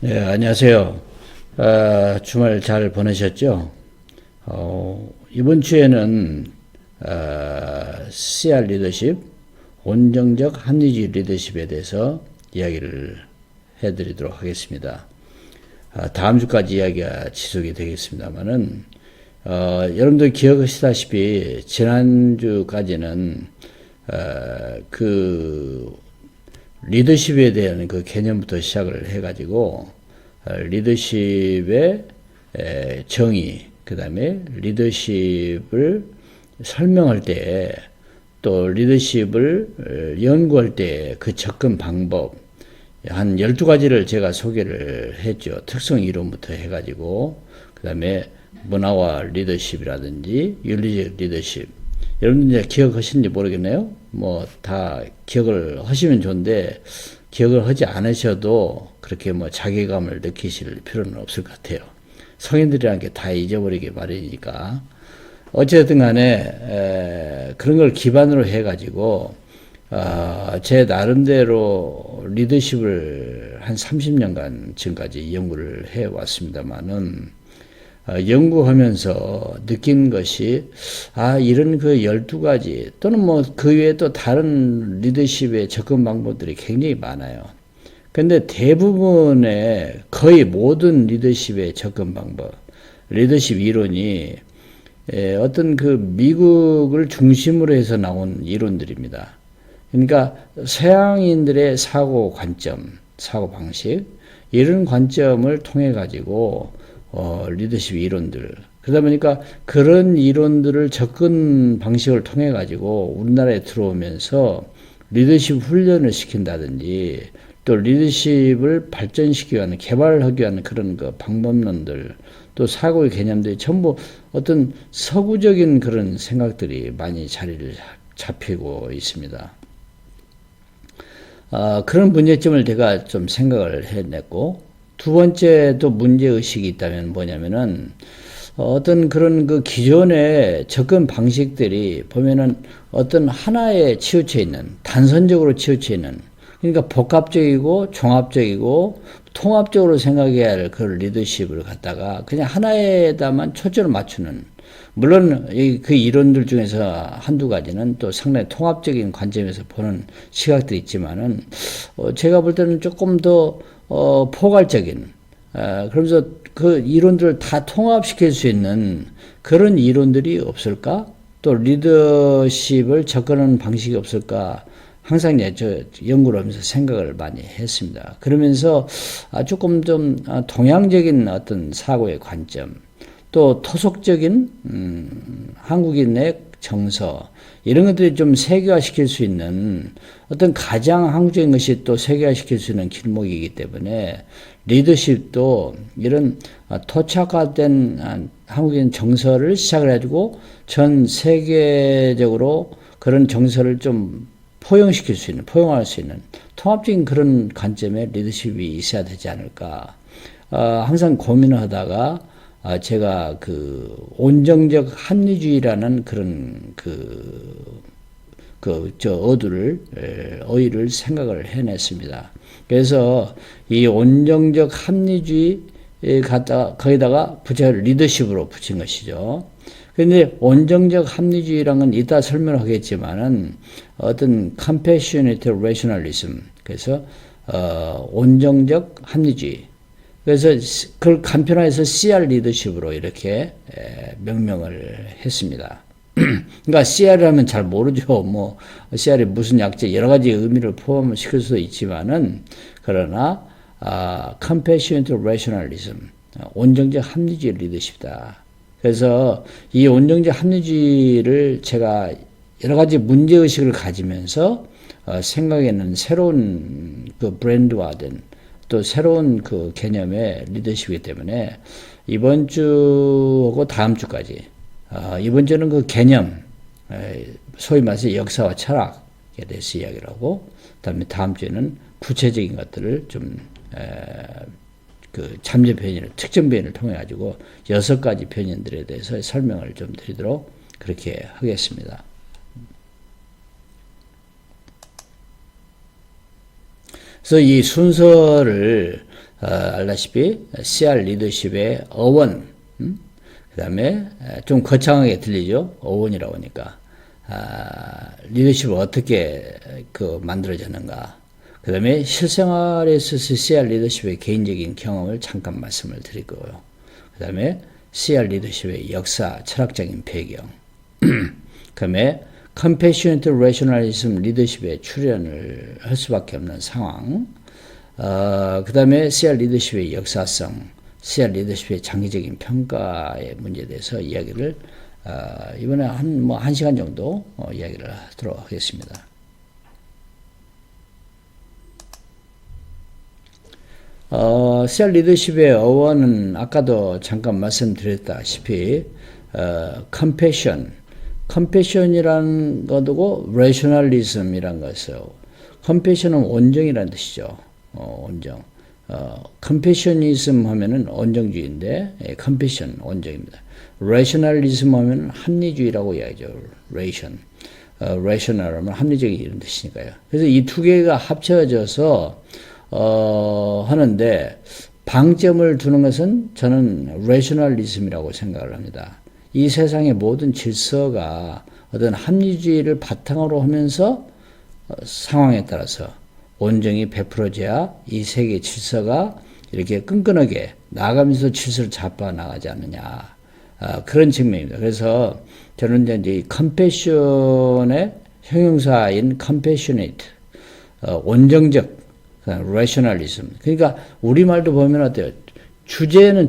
네, 안녕하세요. 주말 잘 보내셨죠? 이번 주에는 CR 리더십, 온정적 합리주의 리더십에 대해서 이야기를 해드리도록 하겠습니다. 다음 주까지 이야기가 지속이 되겠습니다만은, 여러분들 기억하시다시피 지난주까지는 그 리더십에 대한 그 개념부터 시작을 해가지고 리더십의 정의, 그 다음에 리더십을 설명할 때 또 리더십을 연구할 때 그 접근 방법 한 12가지를 제가 소개를 했죠. 특성 이론부터 해가지고 그 다음에 문화와 리더십이라든지 윤리적 리더십. 여러분들 이제 기억하시는지 모르겠네요. 뭐 다 기억을 하시면 좋은데 기억을 하지 않으셔도 그렇게 뭐 자괴감을 느끼실 필요는 없을 것 같아요. 성인들이라는 게 다 잊어버리기 마련이니까. 어쨌든 간에 그런 걸 기반으로 해가지고 제 나름대로 리더십을 한 30년간 지금까지 연구를 해왔습니다만은 연구하면서 느낀 것이 이런 그 12가지 또는 뭐 그 외에 또 다른 리더십의 접근 방법들이 굉장히 많아요. 근데 대부분의 거의 모든 리더십의 접근 방법, 리더십 이론이 어떤 그 미국을 중심으로 해서 나온 이론들입니다. 그러니까 서양인들의 사고 관점, 사고 방식 이런 관점을 통해 가지고 리더십 이론들 그러다 보니까 그런 이론들을 접근 방식을 통해 가지고 우리나라에 들어오면서 리더십 훈련을 시킨다든지 또 리더십을 발전시키기 위한 개발하기 위한 그런 그 방법론들 또 사고의 개념들이 전부 어떤 서구적인 그런 생각들이 많이 자리를 잡히고 있습니다. 그런 문제점을 제가 좀 생각을 해냈고 두 번째 또 문제의식이 있다면 뭐냐면은 어떤 그런 그 기존의 접근 방식들이 보면은 어떤 하나에 치우쳐 있는 단선적으로 치우쳐 있는 그러니까 복합적이고 종합적이고 통합적으로 생각해야 할 그 리더십을 갖다가 그냥 하나에다만 초점을 맞추는 물론 그 이론들 중에서 한두 가지는 또 상당히 통합적인 관점에서 보는 시각들이 있지만은 제가 볼 때는 조금 더 포괄적인 그러면서 그 이론들을 다 통합시킬 수 있는 그런 이론들이 없을까? 또 리더십을 접근하는 방식이 없을까? 항상 저 연구를 하면서 생각을 많이 했습니다. 그러면서 조금 좀 동양적인 어떤 사고의 관점, 또 토속적인 한국인의 정서 이런 것들이 좀 세계화시킬 수 있는 어떤 가장 한국적인 것이 또 세계화시킬 수 있는 길목이기 때문에 리더십도 이런 토착화된 한국인 정서를 시작을 해가지고 전 세계적으로 그런 정서를 좀 포용시킬 수 있는, 포용할 수 있는 통합적인 그런 관점의 리더십이 있어야 되지 않을까. 항상 고민을 하다가 제가 그 온정적 합리주의라는 그런 어휘를 생각을 해냈습니다. 그래서 이 온정적 합리주의 거기다가 리더십으로 붙인 것이죠. 근데 온정적 합리주의라는 건 이따 설명하겠지만은 어떤 compassionate rationalism 그래서 온정적 합리주의 그래서 그걸 간편화해서 CR 리더십으로 이렇게 명명을 했습니다. 그러니까 CR이라면 잘 모르죠. 뭐 CR이 무슨 약자 여러 가지 의미를 포함시킬 수도 있지만은 그러나 compassionate rationalism 온정적 합리주의 리더십이다. 그래서 이 온정적 합리주의를 제가 여러 가지 문제의식을 가지면서 생각에는 새로운 그 브랜드화된 또 새로운 그 개념의 리더십이기 때문에 이번 주하고 다음 주까지 이번 주는 그 개념 소위 말해서 역사와 철학에 대해서 이야기를 하고 그다음에 다음 주에는 구체적인 것들을 좀 그 잠재 변인을 특정 변인을 통해 가지고 6가지 변인들에 대해서 설명을 좀 드리도록 그렇게 하겠습니다. 그래서 이 순서를 알다시피 CR 리더십의 어원, 그 다음에 좀 거창하게 들리죠. 어원이라고 하니까 리더십을 어떻게 만들어졌는가. 그 다음에 실생활에서 CR 리더십의 개인적인 경험을 잠깐 말씀을 드릴 거고요. 그 다음에 CR 리더십의 역사, 철학적인 배경. 그 다음에 Compassionate Rationalism 리더십에 출연을 할 수밖에 없는 상황. 그 다음에 CR 리더십의 역사성, CR 리더십의 장기적인 평가의 문제에 대해서 이야기를 이번에 한 시간 정도 이야기를 하도록 하겠습니다. CR 리더십의 어원은 아까도 잠깐 말씀드렸다시피 compassion이라는 것이고 rationalism이라는 것이요. compassion은 온정이라는 뜻이죠. 온정. compassionism 하면은 온정주의인데, compassion 온정입니다. rationalism 하면은 합리주의라고 이야기죠. rational 하면 합리적인 이런 뜻이니까요. 그래서 이 두 개가 합쳐져서 하는데 방점을 두는 것은 저는 rationalism이라고 생각을 합니다. 이 세상의 모든 질서가 어떤 합리주의를 바탕으로 하면서 상황에 따라서 온정이 베풀어져야 이 세계 질서가 이렇게 끈끈하게 나가면서 질서를 잡아 나가지 않느냐. 그런 측면입니다. 그래서 저는 이제 이 compassion의 형용사인 compassionate, 온정적, rationalism. 그러니까 우리말도 보면 어때요? 주체는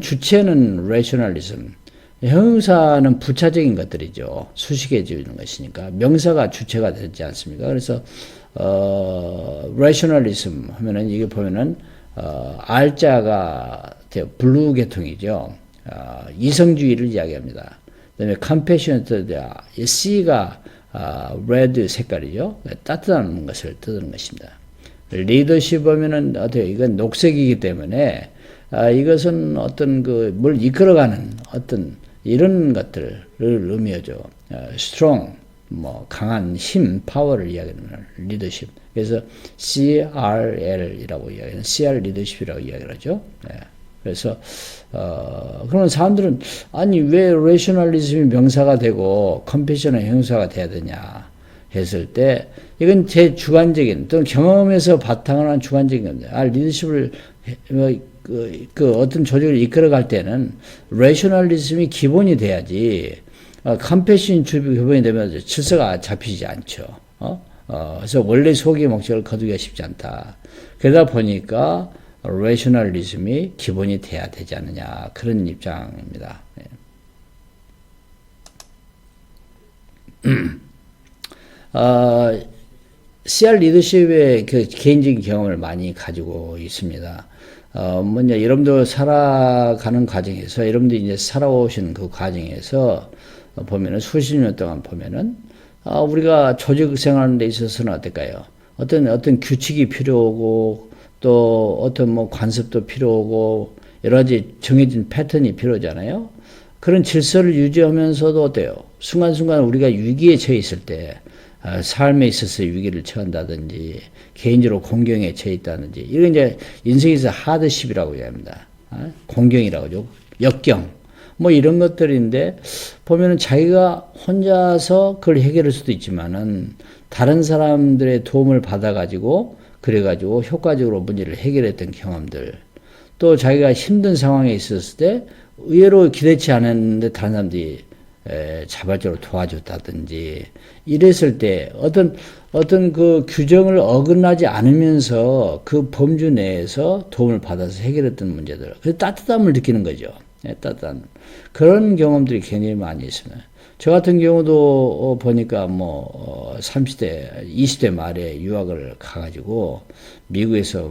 rationalism. 형용사는 부차적인 것들이죠. 수식해지는 것이니까. 명사가 주체가 되지 않습니까? 그래서, rationalism 하면은 이게 보면은, R자가 블루 계통이죠. 이성주의를 이야기합니다. 그 다음에 compassionate, C가, red 색깔이죠. 따뜻한 것을 뜻하는 것입니다. 리더십 하면은 어때요? 이건 녹색이기 때문에, 이것은 어떤 뭘 이끌어가는 어떤 이런 것들을 의미하죠. strong, 강한 힘, 파워를 이야기하는 리더십. 그래서 CRL이라고 이야기하는, CR 리더십이라고 이야기를 하죠. 네. 그래서, 그러면 사람들은, 아니, 왜 rationalism이 명사가 되고, compassion은 형용사가 돼야 되냐 했을 때, 이건 제 주관적인, 또는 경험에서 바탕을 한 주관적인 겁니다. 리더십을, 어떤 조직을 이끌어갈 때는 rationalism이 기본이 돼야지, compassion이 기본이 되면 질서가 잡히지 않죠. 그래서 원래 소기의 목적을 거두기가 쉽지 않다. 그러다 보니까 rationalism이 기본이 돼야 되지 않느냐. 그런 입장입니다. CR 리더십의 개인적인 경험을 많이 가지고 있습니다. 여러분도 살아가는 과정에서, 여러분도 이제 살아오신 그 과정에서 보면은 수십 년 동안 보면은, 우리가 조직 생활하는 데 있어서는 어떨까요? 어떤 규칙이 필요하고, 또 어떤 관습도 필요하고, 여러 가지 정해진 패턴이 필요하잖아요? 그런 질서를 유지하면서도 어때요? 순간순간 우리가 위기에 처해 있을 때, 삶에 있어서 위기를 처한다든지, 개인적으로 공경에 처해 있다든지, 이건 이제 인생에서 하드십이라고 이야기합니다. 공경이라고 하죠. 역경. 이런 것들인데, 보면은 자기가 혼자서 그걸 해결할 수도 있지만은, 다른 사람들의 도움을 받아가지고, 그래가지고 효과적으로 문제를 해결했던 경험들, 또 자기가 힘든 상황에 있었을 때, 의외로 기대치 않았는데 다른 사람들이 자발적으로 도와줬다든지 이랬을 때 어떤 그 규정을 어긋나지 않으면서 그 범주 내에서 도움을 받아서 해결했던 문제들, 그래서 따뜻함을 느끼는 거죠. 따뜻한 그런 경험들이 굉장히 많이 있습니다. 저 같은 경우도 보니까 30대, 20대 말에 유학을 가가지고 미국에서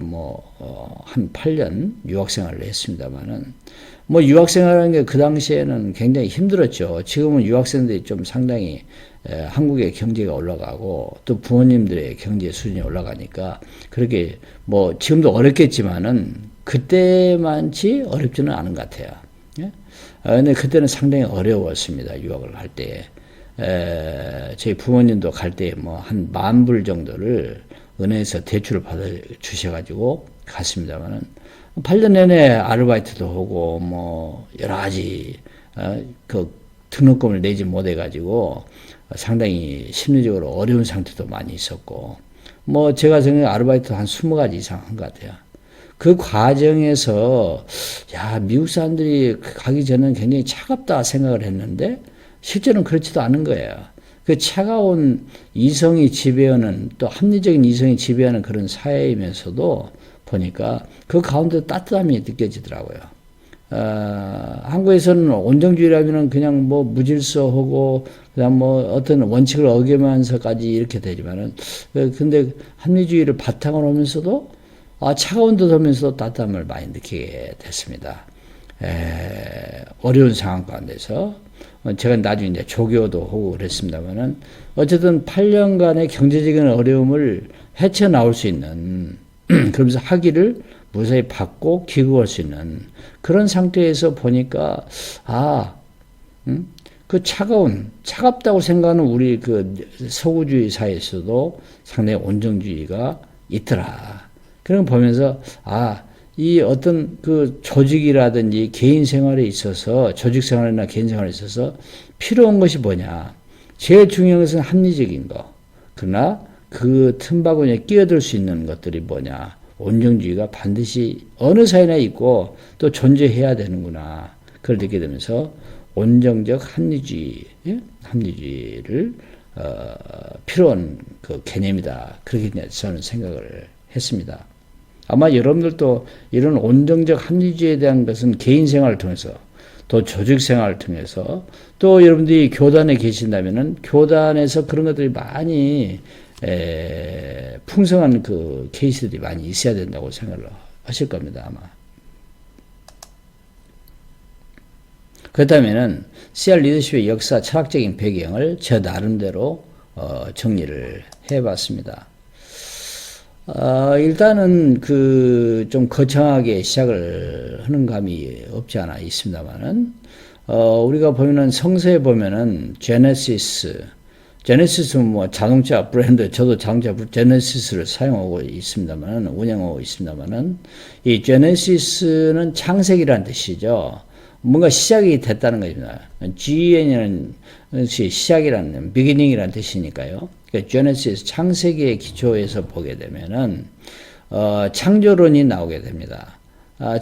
한 8년 유학 생활을 했습니다만은 유학 생활하는 게 그 당시에는 굉장히 힘들었죠. 지금은 유학생들이 좀 상당히 한국의 경제가 올라가고 또 부모님들의 경제 수준이 올라가니까 그렇게 지금도 어렵겠지만은 그때만치 어렵지는 않은 것 같아요. 예? 근데 그때는 상당히 어려웠습니다. 유학을 할 때. 저희 부모님도 갈 때 한 10,000불 정도를 은행에서 대출을 받아 주셔가지고 갔습니다만은 8년 내내 아르바이트도 하고 뭐 여러 가지 그 등록금을 내지 못해 가지고 상당히 심리적으로 어려운 상태도 많이 있었고 뭐 제가 생각에 아르바이트 한 20가지 이상 한 것 같아요. 그 과정에서 야 미국 사람들이 가기 전에는 굉장히 차갑다 생각을 했는데 실제로는 그렇지도 않은 거예요. 그 차가운 이성이 지배하는 또 합리적인 이성이 지배하는 그런 사회이면서도 보니까 그 가운데 따뜻함이 느껴지더라고요. 한국에서는 온정주의라면은 그냥 뭐 무질서하고 그냥 뭐 어떤 원칙을 어기면서까지 이렇게 되지만은 근데 합리주의를 바탕으로 하면서도 차가운 듯 하면서도 따뜻함을 많이 느끼게 됐습니다. 어려운 상황 가운데서 제가 나중에 이제 조교도 하고 그랬습니다만은 어쨌든 8년간의 경제적인 어려움을 헤쳐나올 수 있는 그러면서 학위를 무사히 받고 귀국할 수 있는 그런 상태에서 보니까 그 차갑다고 생각하는 우리 그 서구주의 사회에서도 상당히 온정주의가 있더라. 그런 거 보면서 이 어떤 그 조직이라든지 개인 생활에 있어서 조직 생활이나 개인 생활에 있어서 필요한 것이 뭐냐. 제일 중요한 것은 합리적인 거. 그러나 그 틈바구니에 끼어들 수 있는 것들이 뭐냐. 온정주의가 반드시 어느 사회나 있고 또 존재해야 되는구나. 그걸 느끼게 되면서 온정적 합리주의를 필요한 그 개념이다. 그렇게 저는 생각을 했습니다. 아마 여러분들도 이런 온정적 합리주의에 대한 것은 개인 생활을 통해서 또 조직 생활을 통해서 또 여러분들이 교단에 계신다면은 교단에서 그런 것들이 많이 풍성한 그 케이스들이 많이 있어야 된다고 생각을 하실 겁니다, 아마. 그렇다면은 CR 리더십의 역사, 철학적인 배경을 저 나름대로 정리를 해봤습니다. 일단은 그 좀 거창하게 시작을 하는 감이 없지 않아 있습니다만은 우리가 보면은 성서에 보면은 제네시스 뭐 자동차 브랜드 저도 자동차 제네시스를 사용하고 있습니다만은 운영하고 있습니다만은 이 제네시스는 창세기라는 뜻이죠. 뭔가 시작이 됐다는 것입니다. GN이라는 것이 시작이라는 beginning이라는 뜻이니까요. 그러니까 제네시스 창세기의 기초에서 보게 되면은 창조론이 나오게 됩니다.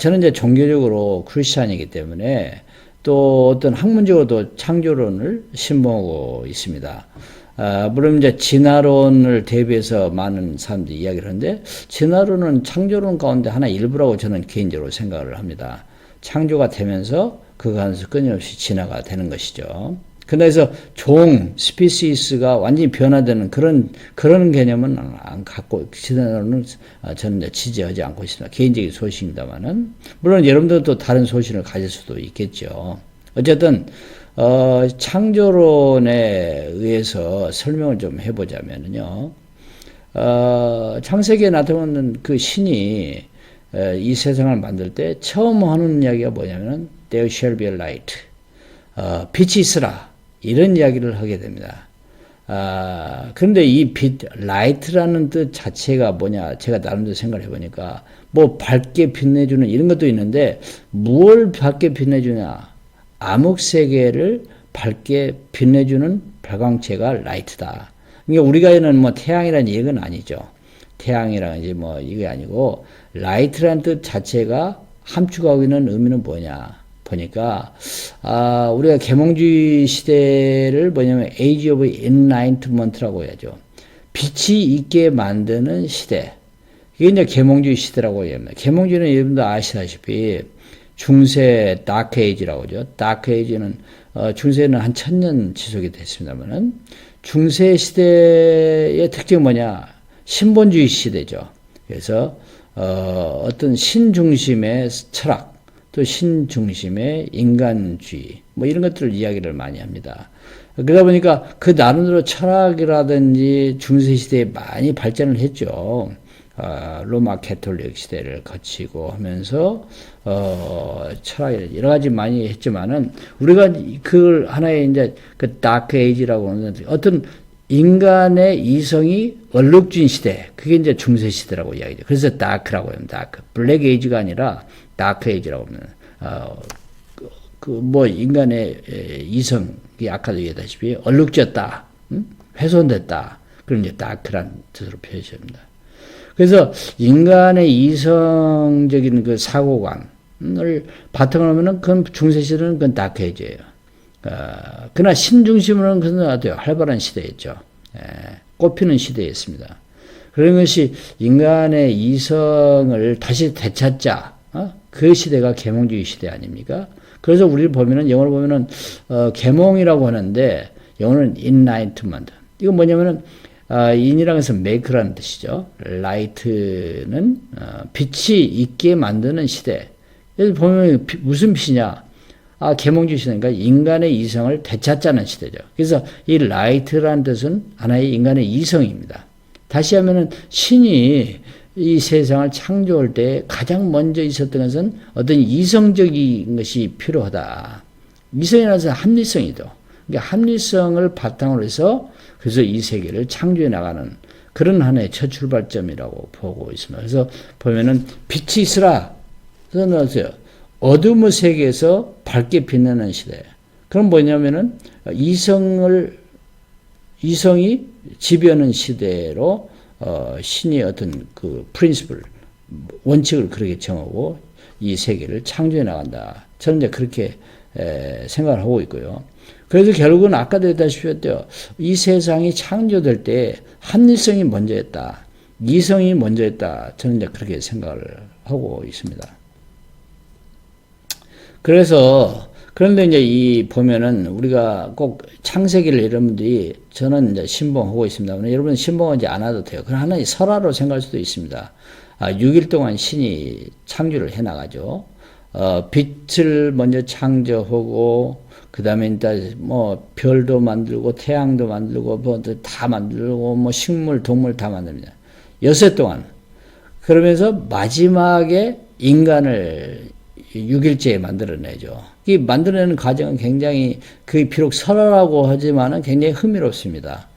저는 이제 종교적으로 크리스찬이기 때문에 또 어떤 학문적으로도 창조론을 신봉하고 있습니다. 물론 이제 진화론을 대비해서 많은 사람들이 이야기를 하는데 진화론은 창조론 가운데 하나 일부라고 저는 개인적으로 생각을 합니다. 창조가 되면서 그 가운데서 끊임없이 진화가 되는 것이죠. 그래서 스피시스가 완전히 변화되는 그런 개념은 안 갖고, 진화론은 저는 지지하지 않고 있습니다. 개인적인 소신입니다만은. 물론 여러분들도 다른 소신을 가질 수도 있겠죠. 어쨌든, 창조론에 의해서 설명을 좀 해보자면요. 창세기에 나타나는 그 신이 이 세상을 만들 때 처음 하는 이야기가 뭐냐면은 There shall be a light. 빛이 있으라. 이런 이야기를 하게 됩니다. 그런데 이 빛, light라는 뜻 자체가 뭐냐, 제가 나름대로 생각을 해보니까, 뭐 밝게 빛내주는 이런 것도 있는데, 무엇을 밝게 빛내주냐? 암흑세계를 밝게 빛내주는 발광체가 라이트다. 그러니까 우리가는 뭐 태양이라는 얘기는 아니죠. 태양이라는 이제 뭐 이게 아니고, 라이트라는 뜻 자체가 함축하고 있는 의미는 뭐냐? 보니까 우리가 계몽주의 시대를 뭐냐면 Age of Enlightenment라고 해야죠. 빛이 있게 만드는 시대. 이게 이제 계몽주의 시대라고 합니다. 계몽주의는 여러분도 아시다시피 중세 다크 에이지라고 하죠. 다크 에이지는 중세는 한 1000년 지속이 됐습니다만은 중세 시대의 특징이 뭐냐? 신본주의 시대죠. 그래서 어떤 신중심의 철학 또 신중심의 인간주의, 뭐 이런 것들을 이야기를 많이 합니다. 그러다 보니까 그 나름대로 철학이라든지 중세시대에 많이 발전을 했죠. 로마 캐톨릭 시대를 거치고 하면서, 철학이 여러 가지 많이 했지만은, 우리가 그걸 하나의 이제 그 다크 에이지라고 하는 어떤 인간의 이성이 얼룩진 시대, 그게 이제 중세 시대라고 이야기죠. 그래서 다크라고 합니다. 다크. 블랙 에이지가 아니라 다크 에이지라고 합니다. 뭐 인간의 이성이 아까도 얘기했다시피 얼룩졌다, 훼손됐다. 그럼 이제 다크란 뜻으로 표시합니다. 그래서 인간의 이성적인 그 사고관을 바탕으로 하면은 그건 중세 시대는 그건 다크 에이지예요. 그러나 신중심으로는 그건 아주 활발한 시대였죠. 꽃피는 시대였습니다. 그런 것이 인간의 이성을 다시 되찾자. 그 시대가 계몽주의 시대 아닙니까? 그래서 우리를 보면은 영어로 보면은 계몽이라고 하는데 영어는 enlightenment. 이건 뭐냐면은 in이라는 것은 make라는 뜻이죠. light는 빛이 있게 만드는 시대. 여기 보면 무슨 빛이냐? 계몽주의 시대니까 인간의 이성을 되찾자는 시대죠. 그래서 이 라이트라는 뜻은 하나의 인간의 이성입니다. 다시 하면은 신이 이 세상을 창조할 때 가장 먼저 있었던 것은 어떤 이성적인 것이 필요하다. 이성이라는 것은 합리성이죠. 그러니까 합리성을 바탕으로 해서 그래서 이 세계를 창조해 나가는 그런 하나의 첫 출발점이라고 보고 있습니다. 그래서 보면은 빛이 있으라. 그래서 넣으세요. 어둠의 세계에서 밝게 빛나는 시대. 그럼 뭐냐면은 이성이 지배하는 시대로 신이 어떤 그 프린시플 원칙을 그렇게 정하고 이 세계를 창조해 나간다. 저는 이제 그렇게 생각을 하고 있고요. 그래서 결국은 아까도 했다시피 했대요. 이 세상이 창조될 때 합리성이 먼저였다. 이성이 먼저였다. 저는 이제 그렇게 생각을 하고 있습니다. 그래서 그런데 이제 이 보면은 우리가 꼭 창세기를 여러분들이 저는 이제 신봉하고 있습니다. 여러분 신봉하지 않아도 돼요. 그럼 하나의 설화로 생각할 수도 있습니다. 6일 동안 신이 창조를 해 나가죠. 빛을 먼저 창조하고 그 다음에 일단 뭐 별도 만들고 태양도 만들고 뭐 다 만들고 뭐 식물 동물 다 만듭니다. 6해 동안. 그러면서 마지막에 인간을 6일째에 만들어내죠. 이 만들어내는 과정은 굉장히 그 비록 설화라고 하지만은 굉장히 흥미롭습니다.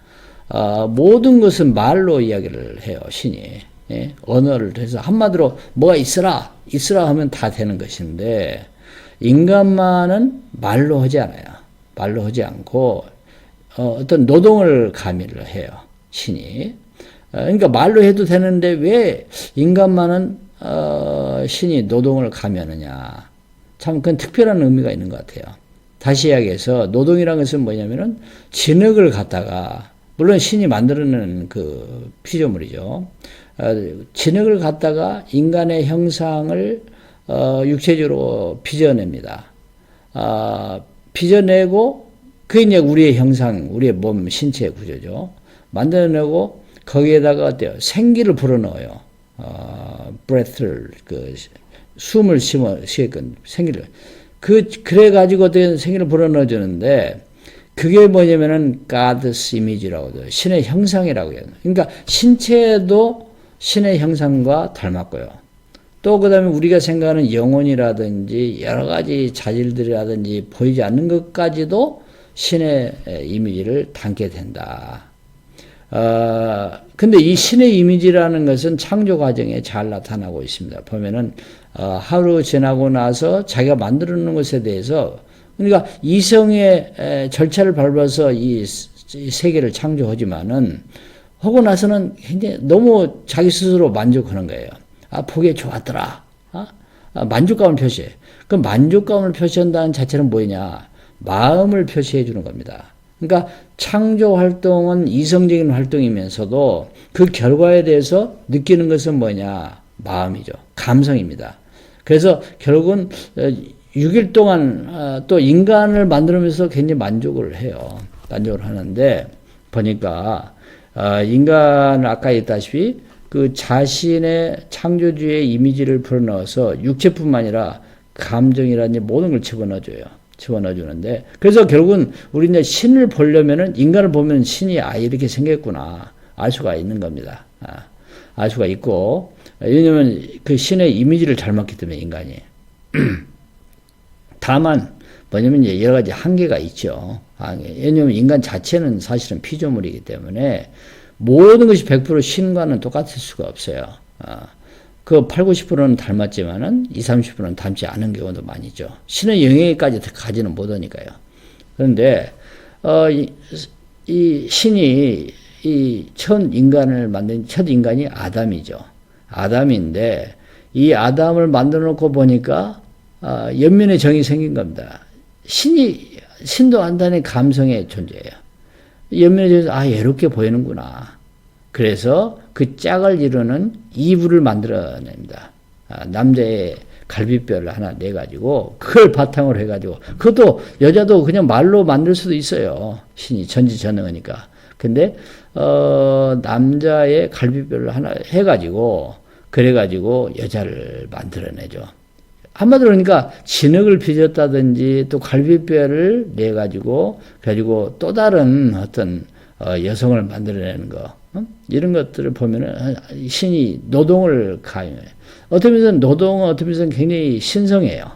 모든 것은 말로 이야기를 해요. 신이. 예? 언어를 해서 한마디로 뭐가 있으라 하면 다 되는 것인데 인간만은 말로 하지 않아요. 말로 하지 않고 어떤 노동을 가미를 해요. 신이. 그러니까 말로 해도 되는데 왜 인간만은 신이 노동을 가미하느냐. 참 그건 특별한 의미가 있는 것 같아요. 다시 이야기해서 노동이라는 것은 뭐냐면은 진흙을 갖다가 물론 신이 만들어낸 그 피조물이죠. 진흙을 갖다가 인간의 형상을 육체적으로 빚어냅니다. 빚어내고 그게 이제 우리의 형상, 우리의 몸, 신체의 구조죠. 만들어내고 거기에다가 어때요? 생기를 불어넣어요. breath를 숨을 쉬게끔 생기를 그래가지고 어떤 생기를 불어넣어 주는데 그게 뭐냐면은 God's image라고 해요. 신의 형상이라고 해요. 그러니까 신체도 신의 형상과 닮았고요. 또 그다음에 우리가 생각하는 영혼이라든지 여러 가지 자질들이라든지 보이지 않는 것까지도 신의 이미지를 담게 된다. 근데 이 신의 이미지라는 것은 창조 과정에 잘 나타나고 있습니다. 보면은, 하루 지나고 나서 자기가 만들어 놓은 것에 대해서, 그러니까 이성의 절차를 밟아서 이 세계를 창조하지만은, 하고 나서는 굉장히 너무 자기 스스로 만족하는 거예요. 보기에 좋았더라. 만족감을 표시해. 그 만족감을 표시한다는 자체는 뭐냐? 마음을 표시해 주는 겁니다. 그러니까 창조 활동은 이성적인 활동이면서도 그 결과에 대해서 느끼는 것은 뭐냐? 마음이죠. 감성입니다. 그래서 결국은 6일 동안 또 인간을 만들면서 굉장히 만족을 해요. 만족을 하는데 보니까 인간은 아까 했다시피 그 자신의 창조주의 이미지를 불어넣어서 육체뿐만 아니라 감정이라든지 모든 걸 집어넣어주는데, 그래서 결국은 우리 이제 신을 보려면은 인간을 보면 신이 이렇게 생겼구나. 알 수가 있는 겁니다. 알 수가 있고, 왜냐면 그 신의 이미지를 잘 맞기 때문에 인간이. 다만, 뭐냐면 이제 여러 가지 한계가 있죠. 왜냐하면 인간 자체는 사실은 피조물이기 때문에 모든 것이 100% 신과는 똑같을 수가 없어요. 그 8, 90%는 닮았지만은 20, 30%는 닮지 않은 경우도 많이죠. 신의 영역까지 가지는 못하니까요. 그런데 이 신이 이 첫 인간을 만든 첫 인간이 아담이죠. 아담인데 이 아담을 만들어 놓고 보니까 연민의 정이 생긴 겁니다. 신도 안다는 감성의 존재예요. 연민의 정이 외롭게 보이는구나. 그래서 그 짝을 이루는 이불을 만들어냅니다. 남자의 갈비뼈를 하나 내가지고 그걸 바탕으로 해가지고 그것도 여자도 그냥 말로 만들 수도 있어요. 신이 전지전능하니까. 근데 남자의 갈비뼈를 하나 해가지고 그래가지고 여자를 만들어내죠. 한마디로 그러니까 진흙을 빚었다든지 또 갈비뼈를 내가지고 그래가지고 또 다른 어떤 여성을 만들어내는 거 이런 것들을 보면은 신이 노동을 가용해요. 어떤 면에서는 노동은 어떤 면에서는 굉장히 신성해요.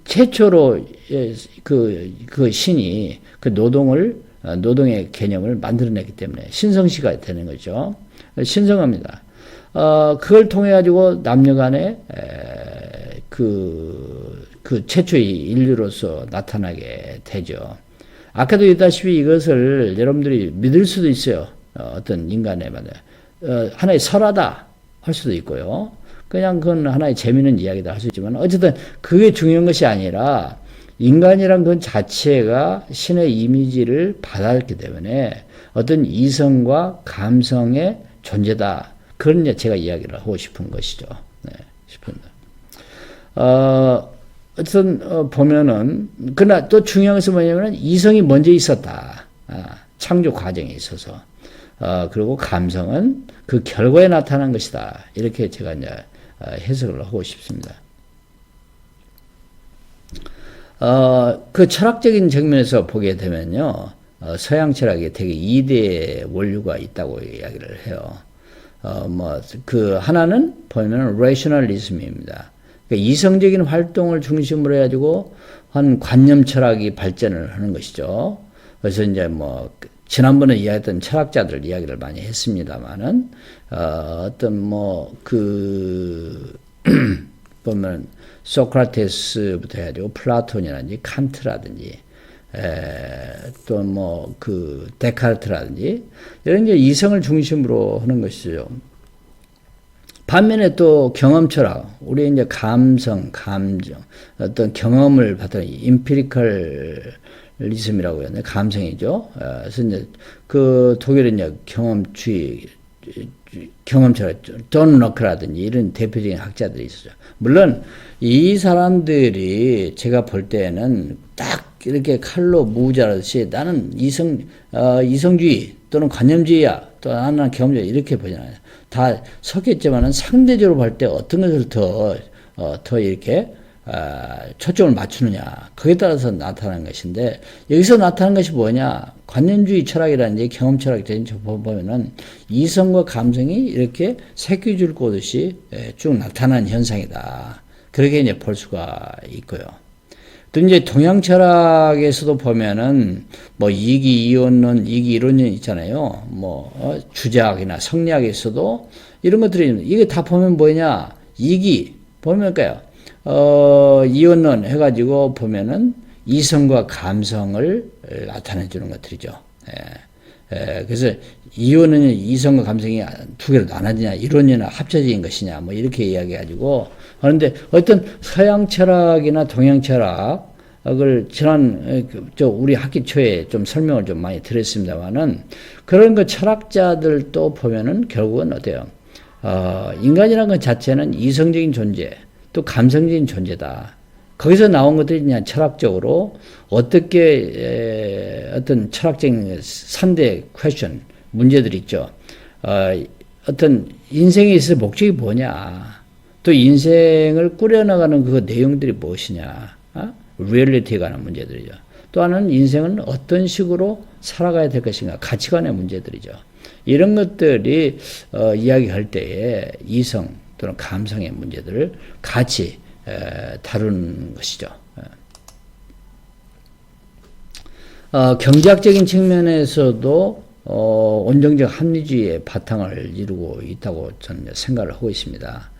최초로 그 신이 그 노동의 개념을 만들어냈기 때문에 신성시가 되는 거죠. 신성합니다. 그걸 통해 가지고 남녀간에 그 최초의 인류로서 나타나게 되죠. 아까도言다시피 이것을 여러분들이 믿을 수도 있어요. 어떤 인간의 하나의 설화다 할 수도 있고요. 그냥 그건 하나의 재미있는 이야기다 할 수 있지만 어쨌든 그게 중요한 것이 아니라 인간이란 그 자체가 신의 이미지를 받았기 때문에 어떤 이성과 감성의 존재다. 그런 제가 이야기를 하고 싶은 것이죠. 네, 싶습니다. 어쨌든 보면은 그러나 또 중요한 것은 뭐냐면은 이성이 먼저 있었다. 창조 과정에 있어서 그리고 감성은 그 결과에 나타난 것이다. 이렇게 제가 이제 해석을 하고 싶습니다. 그 철학적인 측면에서 보게 되면요, 서양 철학에 되게 2대 원류가 있다고 이야기를 해요. 그 하나는 보면은 rationalism입니다. 그러니까 이성적인 활동을 중심으로 해가지고 한 관념 철학이 발전을 하는 것이죠. 그래서 이제 지난번에 이야기했던 철학자들 이야기를 많이 했습니다만은, 보면, 소크라테스부터 해가지고 플라톤이라든지 칸트라든지, 데카르트라든지, 이런 이제 이성을 중심으로 하는 것이죠. 반면에 또 경험 철학, 우리 이제 감성, 감정, 어떤 경험을 받은 임피리컬리즘이라고 하는데 감성이죠. 그래서 이제 그 독일은 이제 경험주의, 경험 철학, 존 럭크라든지 이런 대표적인 학자들이 있었죠. 물론 이 사람들이 제가 볼 때는 딱 이렇게 칼로 무자르듯이 나는 이성주의 또는 관념주의야, 또 나는 경험주의 이렇게 보잖아요. 다 섞였지만은 상대적으로 볼 때 어떤 것을 더 이렇게 초점을 맞추느냐, 그에 따라서 나타나는 것인데, 여기서 나타나는 것이 뭐냐, 관념주의 철학이라든지 경험 철학이라든지 보면은 이성과 감성이 이렇게 새끼줄 꼬듯이 쭉 나타나는 현상이다. 그렇게 이제 볼 수가 있고요. 또 이제 동양 철학에서도 보면은 이기 이원론, 이기 이론론 있잖아요. 주자학이나 성리학에서도 이런 것들이 이게 다 보면 뭐냐, 이기 보면까요. 이원론 해가지고 보면은 이성과 감성을 나타내 주는 것들이죠. 그래서 이원은 이성과 감성이 두 개로 나눠지냐, 이론이나 합쳐진 것이냐, 이렇게 이야기해가지고. 그런데 어떤 서양 철학이나 동양 철학을 우리 학기 초에 좀 설명을 좀 많이 드렸습니다만은, 그런 그 철학자들도 보면은 결국은 어때요? 인간이라는 것 자체는 이성적인 존재, 또 감성적인 존재다. 거기서 나온 것들이 그냥 철학적으로 어떻게 어떤 철학적인 3대 퀘스천, 문제들이 있죠. 어떤 인생에 있어서 목적이 뭐냐, 또 인생을 꾸려나가는 그 내용들이 무엇이냐, 리얼리티에 관한 문제들이죠. 또 하나는 인생은 어떤 식으로 살아가야 될 것인가, 가치관의 문제들이죠. 이런 것들이 이야기할 때에 이성 또는 감성의 문제들을 같이 다루는 것이죠. 경제학적인 측면에서도 온정적 합리주의의 바탕을 이루고 있다고 저는 생각을 하고 있습니다.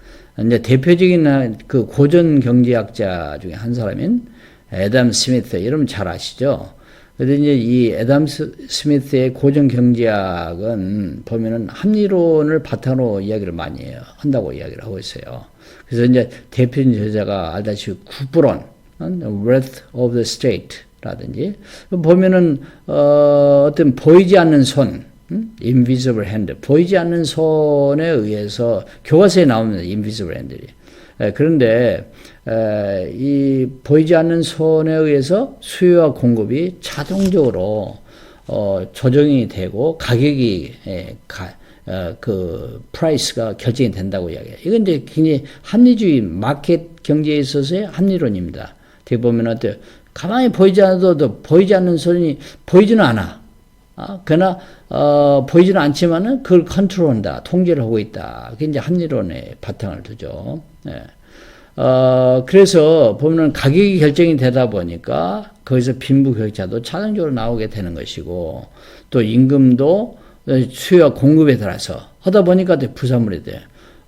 이제 대표적인 그 고전 경제학자 중에 한 사람인 애덤 스미스, 여러분 잘 아시죠? 그런데 이제 이 애덤 스미스의 고전 경제학은 보면은 합리론을 바탕으로 이야기를 많이 한다고 이야기를 하고 있어요. 그래서 이제 대표적인 저자가 알다시피 구브론, Wealth of the State 라든지 보면은 어떤 보이지 않는 손, invisible hand, 보이지 않는 손에 의해서 교과서에 나옵니다. invisible hand들이. 그런데 이 보이지 않는 손에 의해서 수요와 공급이 자동적으로 조정이 되고 가격이 그 프라이스가 결정이 된다고 이야기해요. 이건 이제 굉장히 합리주의 마켓 경제에 있어서의 합리론입니다. 어떻게 보면 어때요? 가만히 보이지 않아도 보이지 않는 손이 보이지는 않아. 그러나 보이지는 않지만은 그걸 컨트롤한다, 통제를 하고 있다. 그게 이제 합리론의 바탕을 두죠. 네. 그래서 보면 가격이 결정이 되다 보니까 거기서 빈부격차도 자동적으로 나오게 되는 것이고, 또 임금도 수요와 공급에 따라서 하다 보니까 부산물에 대해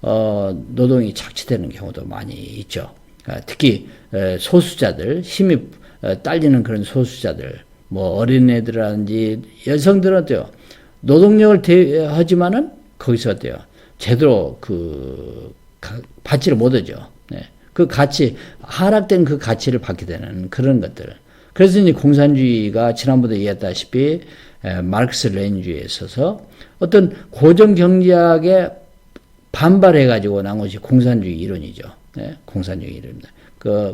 노동이 착취되는 경우도 많이 있죠. 특히 소수자들, 힘이 딸리는 그런 소수자들, 뭐 어린애들이라든지 여성들은 어때요? 노동력을 하지만은 거기서 어때요? 제대로 받지를 못하죠. 네. 그 가치, 하락된 그 가치를 받게 되는 그런 것들. 그래서 이제 공산주의가 지난번에 얘기했다시피 마르크스 레닌주의에 있어서 어떤 고정 경제학에 반발해가지고 나온 것이 공산주의 이론이죠. 네. 공산주의 이론입니다.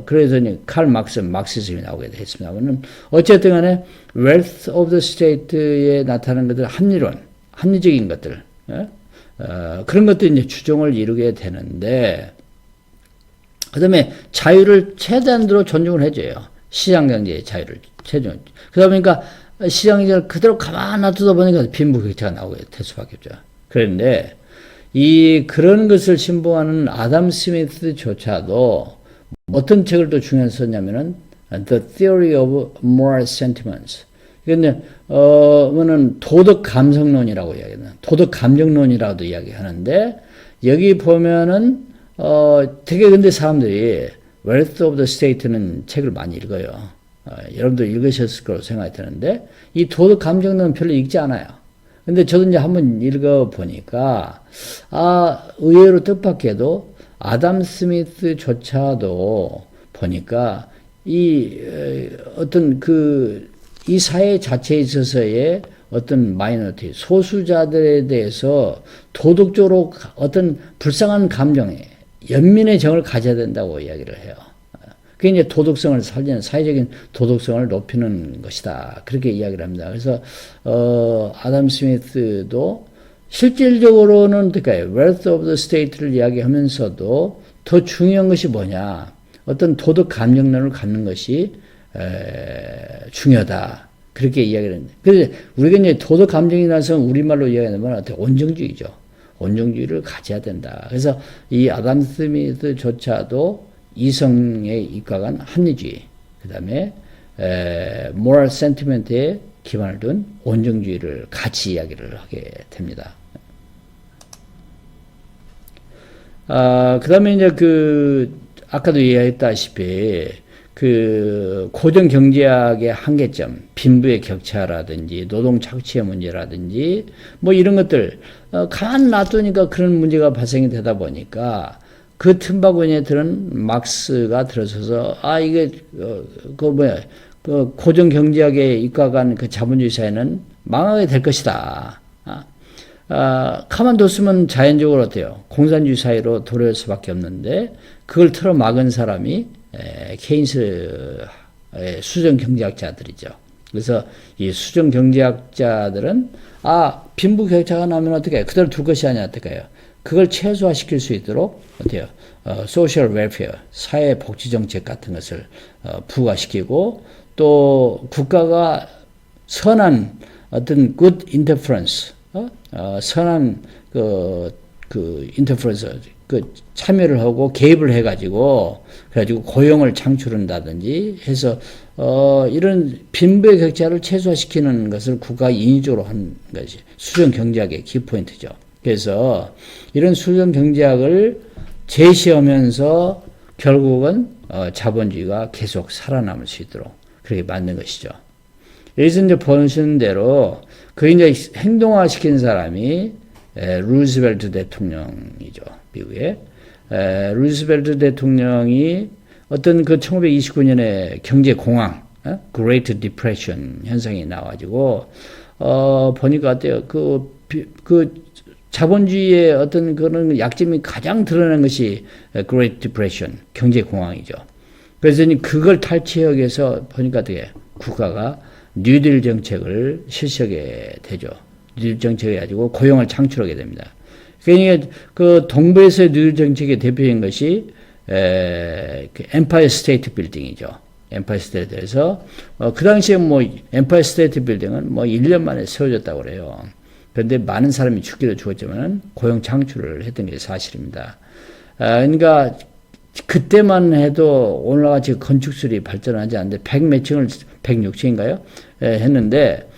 그래서 칼 막시즘이 나오게 됐습니다만은 어쨌든 간에 wealth of the state에 나타나는 것들, 합리적인 것들, 그런 것들이 이제 추종을 이루게 되는데, 그 다음에 자유를 최대한으로 존중을 해줘요. 시장경제의 자유를 최종. 그러다 보니까 시장경제를 그대로 가만 놔두다 보니까 빈부격차가 나오게 될 수밖에 없죠. 그런데 그런 것을 신봉하는 아담 스미스조차도 어떤 책을 또 중요해서 썼냐면은 The Theory of Moral Sentiments. 근데 뭐는 도덕 감성론이라고 이야기하는, 도덕 감정론이라고도 이야기하는데, 여기 보면은 되게 근데 사람들이 Wealth of the State는 책을 많이 읽어요. 여러분도 읽으셨을 거라고 생각이 드는데, 이 도덕 감정론은 별로 읽지 않아요. 근데 저도 이제 한번 읽어 보니까 의외로 뜻밖에도 아담 스미스조차도 보니까 어떤 이 사회 자체에 있어서의 어떤 마이너리티, 소수자들에 대해서 도덕적으로 어떤 불쌍한 감정에 연민의 정을 가져야 된다고 이야기를 해요. 그게 이제 도덕성을 살리는, 사회적인 도덕성을 높이는 것이다. 그렇게 이야기를 합니다. 그래서 아담 스미스도 실질적으로는 어떨까요? Wealth of the State를 이야기하면서도 더 중요한 것이 뭐냐? 어떤 도덕 감정론을 갖는 것이 중요하다. 그렇게 이야기를 했는데. 그래서 우리가 이제 도덕 감정이라서 우리말로 이야기하면 어떻게 온정주의죠. 온정주의를 가져야 된다. 그래서 이 아담 스미스조차도 이성에 입각한 합리주의, 그 다음에 moral sentiment에 기반을 둔 온정주의를 같이 이야기를 하게 됩니다. 그 다음에 이제 아까도 이야기했다시피 고정 경제학의 한계점, 빈부의 격차라든지 노동 착취의 문제라든지 뭐 이런 것들 가만 놔두니까 그런 문제가 발생이 되다 보니까 그 틈바구니에 들은 막스가 들어서서 이게 고정 경제학에 입각한 그 자본주의 사회는 망하게 될 것이다. 가만뒀으면 자연적으로 어때요? 공산주의 사회로 도래할 수밖에 없는데 그걸 틀어막은 사람이 케인스의 수정 경제학자들이죠. 그래서 이 수정 경제학자들은 빈부 격차가 나면 어떻게 해요? 그대로 둘 것이 아니라 어떻게 해요? 그걸 최소화시킬 수 있도록 어때요? 소셜 웰페어, 사회 복지 정책 같은 것을 부과시키고, 또 국가가 선한 어떤 good interference, 선한 인터퍼런스, 참여를 하고 개입을 해가지고 그래가지고 고용을 창출한다든지 해서 이런 빈부의 격차를 최소화시키는 것을 국가가 인위적으로 한 것이 수정 경제학의 키포인트죠. 그래서 이런 수정 경제학을 제시하면서 결국은 자본주의가 계속 살아남을 수 있도록 그렇게 만든 것이죠. 여기서 이제 보시는 대로 그 이제 행동화시킨 사람이 루즈벨트 대통령이죠. 미국의 루즈벨트 대통령이 어떤 그 1929년에 경제 공황, Great Depression 현상이 나와가지고 보니까 어때요? 그 자본주의의 어떤 그런 약점이 가장 드러난 것이 Great Depression 경제 공황이죠. 그래서 그걸 탈취하기 위해서 보니까 어떻게 국가가 뉴딜 정책을 실시하게 되죠. 뉴딜 정책을 가지고 고용을 창출하게 됩니다. 그러니까 그 동부에서의 뉴딜 정책의 대표인 것이 그 엠파이어 스테이트 빌딩이죠. 엠파이어 스테이트에서 그 당시에 뭐 엠파이어 스테이트 빌딩은 뭐 1년 만에 세워졌다고 그래요. 그런데 많은 사람이 죽기도 죽었지만 고용 창출을 했던 게 사실입니다. 그러니까 그때만 해도 오늘같이 건축술이 발전하지 않는데 100몇 층을 106층인가요? 했는데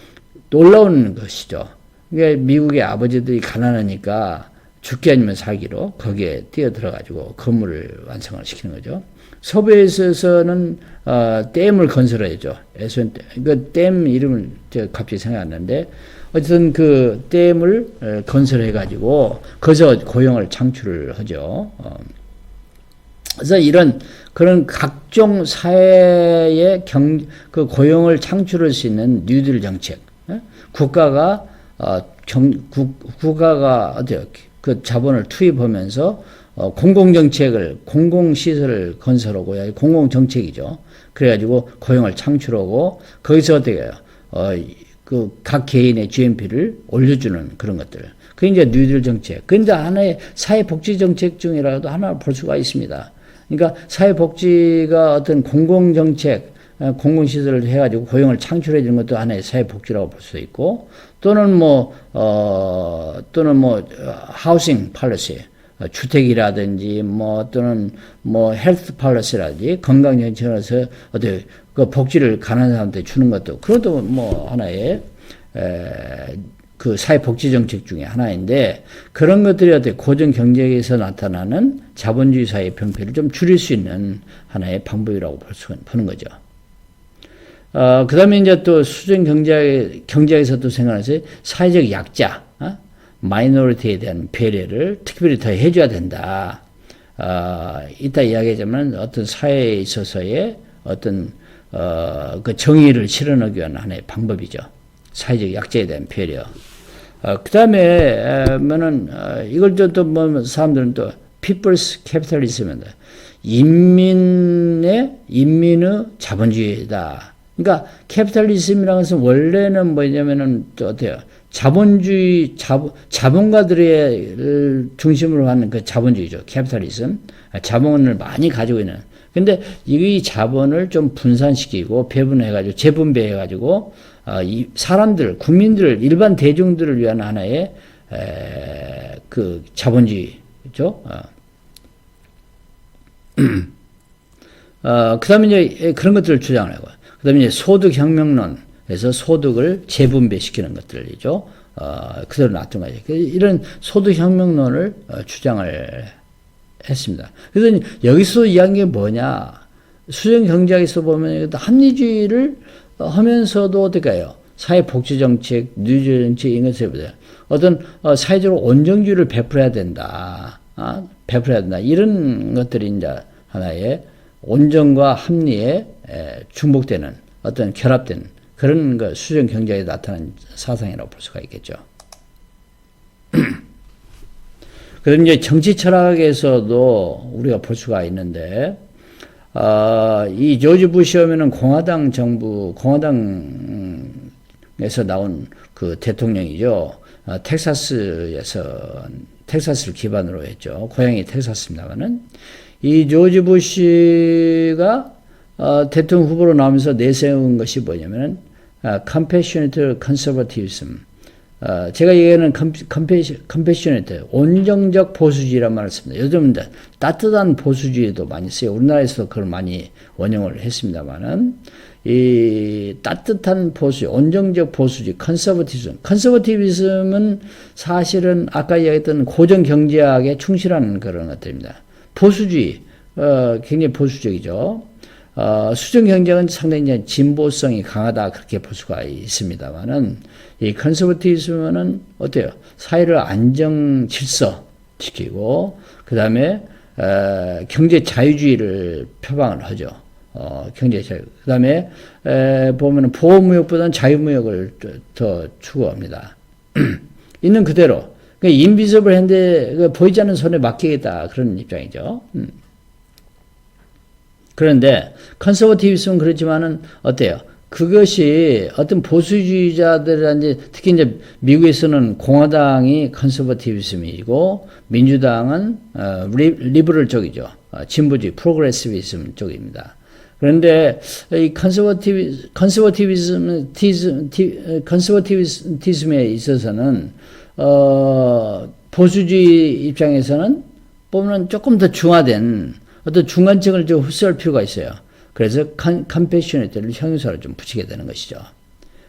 놀라운 것이죠. 그러니까 미국의 아버지들이 가난하니까 죽기 아니면 살기로 거기에 뛰어들어가지고 건물을 완성을 시키는 거죠. 서부에서는 댐을 건설해야죠. 그 댐 이름을 제가 갑자기 생각 안 나는데 어쨌든 그 댐을 건설해가지고 거기서 고용을 창출을 하죠. 그래서 이런 그런 각종 사회의 그 고용을 창출할 수 있는 뉴딜 정책, 국가가 국가가 어때요? 그 자본을 투입하면서 공공정책을 공공시설을 건설하고 공공정책이죠. 그래가지고 고용을 창출하고 거기서 어떻게 해요? 그 각 개인의 GNP를 올려주는 그런 것들. 그게 이제 뉴딜 정책. 그게 이제 하나의 사회복지 정책 중이라도 하나 볼 수가 있습니다. 그러니까 사회복지가 어떤 공공정책, 공공시설을 해가지고 고용을 창출해 주는 것도 하나의 사회복지라고 볼 수 있고, 또는 하우싱 팔러시, 주택이라든지, 또는 헬스 팔러시라든지, 건강정책에서 어떻게 그 복지를 가난한 사람한테 주는 것도, 그것도 하나의, 그 사회복지 정책 중에 하나인데, 그런 것들이 어떻게 고정 경제에서 나타나는 자본주의 사회의 병폐를 좀 줄일 수 있는 하나의 방법이라고 보는 거죠. 그 다음에 이제 또 수정 경제학에서 또 생각하세요. 사회적 약자, 마이너리티에 대한 배려를 특별히 더 해줘야 된다. 이따 이야기하자면 어떤 사회에 있어서의 어떤, 그 정의를 실현하기 위한 하나의 방법이죠. 사회적 약자에 대한 배려. 그 다음에, 이걸 또 사람들은 또, people's capitalism입니다. 인민의 자본주의다. 그러니까, 캐피탈리즘이라는 것은 원래는 뭐냐면은, 또 어때요? 자본주의, 자본가들의 중심으로 하는 그 자본주의죠. 캐피탈리즘. 자본을 많이 가지고 있는. 근데 이 자본을 좀 분산시키고, 배분해가지고, 재분배해가지고, 이 사람들, 국민들, 일반 대중들을 위한 하나의, 그 자본주의죠. 그 다음에 이제 그런 것들을 주장을 하고, 그 다음에 이제 소득혁명론에서 소득을 재분배시키는 것들이죠. 그대로 놔둔 거죠. 이런 소득혁명론을 주장을 했습니다. 그래서 여기서 이야기한 게 뭐냐. 수정경제학에서 보면 합리주의를 하면서도 어떻게 해요? 사회복지정책, 뉴딜정책, 이런 것에 어떤 사회적으로 온정주의를 베풀어야 된다. 베풀어야 된다. 이런 것들이 이제 하나의 온정과 합리에 중복되는 어떤 결합된 그런 그 수정경제에 나타난 사상이라고 볼 수가 있겠죠. 그럼 이제 정치 철학에서도 우리가 볼 수가 있는데, 이 조지 부시 하면은 공화당 정부, 공화당에서 나온 그 대통령이죠. 텍사스를 기반으로 했죠. 고향이 텍사스입니다만은. 이 조지 부시가 대통령 후보로 나오면서 내세운 것이 뭐냐면은 compassionate conservatism, 제가 얘기하는 컴패셔네이트, 온정적 보수주의란 말을 씁니다. 요즘 따뜻한 보수주의도 많이 써요. 우리나라에서도 그걸 많이 원용을 했습니다만은, 이 따뜻한 보수, 온정적 보수주의, 컨서버티비즘은 사실은 아까 이야기했던 고정 경제학에 충실한 그런 것들입니다. 보수주의, 굉장히 보수적이죠. 수정 경제는 상당히 이제 진보성이 강하다 그렇게 볼 수가 있습니다만은 이 컨서버티비즘은 어때요? 사회를 안정 질서 시키고 그 다음에 경제 자유주의를 표방을 하죠. 경제 자유. 그 다음에 보면은 보호무역보다는 자유무역을 더 추구합니다. 있는 그대로. 인비저블 핸드 보이지 않는 손에 맡기겠다 그런 입장이죠. 그런데 컨서버티비즘은 그렇지만은 어때요? 그것이 어떤 보수주의자들한테 특히 이제 미국에서는 공화당이 컨서버티비즘이고 민주당은 리버럴 쪽이죠. 진보주의 프로그레시비즘 쪽입니다. 그런데 이 컨서버티비즘에 있어서는 보수주의 입장에서는 보면 조금 더 중화된 어떤 중간층을 좀 흡수할 필요가 있어요. 그래서 컴패셔네이트를 형용사로 좀 붙이게 되는 것이죠.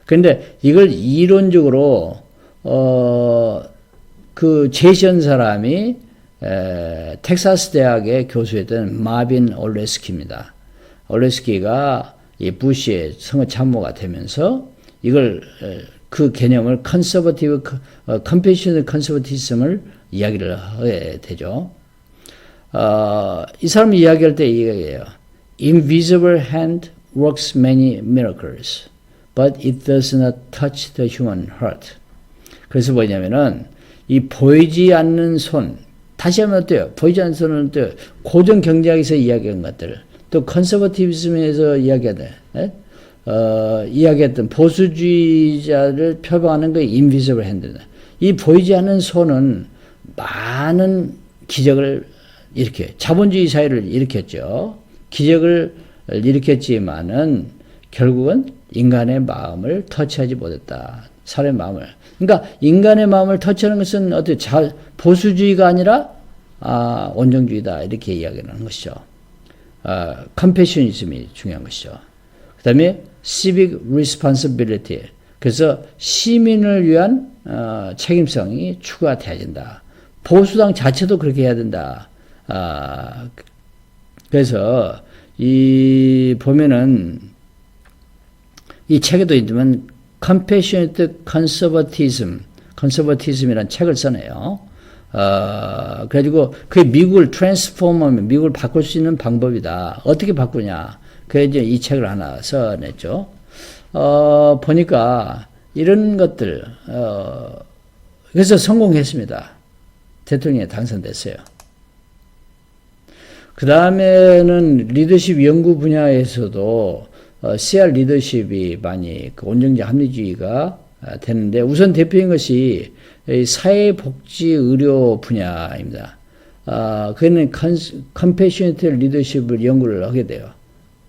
그런데 이걸 이론적으로 그 제시한 사람이 텍사스 대학의 교수였던 마빈 올레스키입니다. 올레스키가 이 부시의 선거 참모가 되면서 이걸 그 개념을 컴패셔네이트 컨서버티즘을 이야기를 하게 되죠. 이 사람이 이야기할 때 이거예요. Invisible hand works many miracles, but it does not touch the human heart. 그래서 뭐냐면은 이 보이지 않는 손, 다시 하면 어때요? 보이지 않는 손은 어때요? 고정 경제학에서 이야기한 것들, 또 컨서버티비즘에서 이야기했던 보수주의자를 표방하는 게 invisible hand다. 이 보이지 않는 손은 많은 기적을 자본주의 사회를 일으켰죠. 기적을 일으켰지만은 결국은 인간의 마음을 터치하지 못했다. 사람의 마음을. 그러니까 인간의 마음을 터치하는 것은 어떻게 보수주의가 아니라 온정주의다. 이렇게 이야기하는 것이죠. 컴패셔니즘이 중요한 것이죠. 그 다음에 civic responsibility. 그래서 시민을 위한 책임성이 추가돼야 된다. 보수당 자체도 그렇게 해야 된다. 그래서 보면은 이 책에도 있지만 Compassionate Conservatism이라는 책을 써내요. 그래가지고 그 미국을 트랜스포머하면 미국을 바꿀 수 있는 방법이다. 어떻게 바꾸냐? 그래서 이제 이 책을 하나 써냈죠. 보니까 이런 것들 그래서 성공했습니다. 대통령에 당선됐어요. 그 다음에는 리더십 연구 분야에서도 CR 리더십이 많이 온정적 합리주의가 되는데 우선 대표인 것이 사회복지의료 분야입니다. 그는 컴패셔네이트 리더십을 연구를 하게 돼요.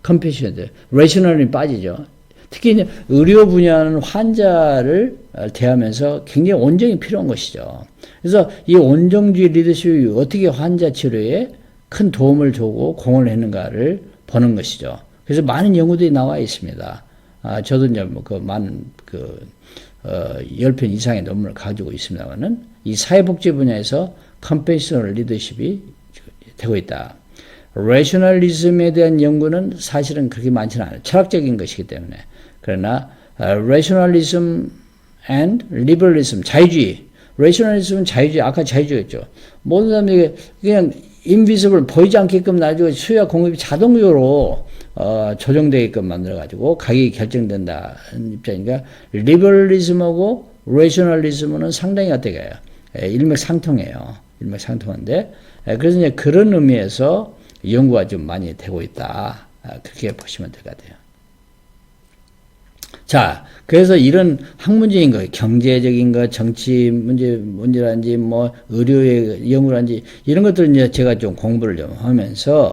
컴패셔네이트, 레셔널이 빠지죠. 특히 이제 의료 분야는 환자를 대하면서 굉장히 온정이 필요한 것이죠. 그래서 이 온정주의 리더십이 어떻게 환자 치료에 큰 도움을 주고 공헌을 했는가를 보는 것이죠. 그래서 많은 연구들이 나와 있습니다. 저도 이제 많은 10편 이상의 논문을 가지고 있습니다만은 이 사회복지 분야에서 컴패셔널 리더십이 되고 있다. 레셔널리즘에 대한 연구는 사실은 그렇게 많지는 않아요. 철학적인 것이기 때문에. 그러나 레셔널리즘 and liberalism, 자유주의. 레셔널리즘은 자유주의, 아까 자유주의였죠. 모든 사람들이 그냥 인비지블 보이지 않게끔 놔주고 수요와 공급이 자동적으로 조정되게끔 만들어가지고 가격이 결정된다는 입장이니까 리버럴리즘하고 레셔널리즘은 상당히 어떻게 해요? 일맥상통해요. 일맥상통한데 그래서 이제 그런 의미에서 연구가 좀 많이 되고 있다. 그렇게 보시면 될 것 같아요. 자, 그래서 이런 학문적인 거, 경제적인 거, 정치 문제라든지, 의료의 연구라든지, 이런 것들을 이제 제가 좀 공부를 좀 하면서,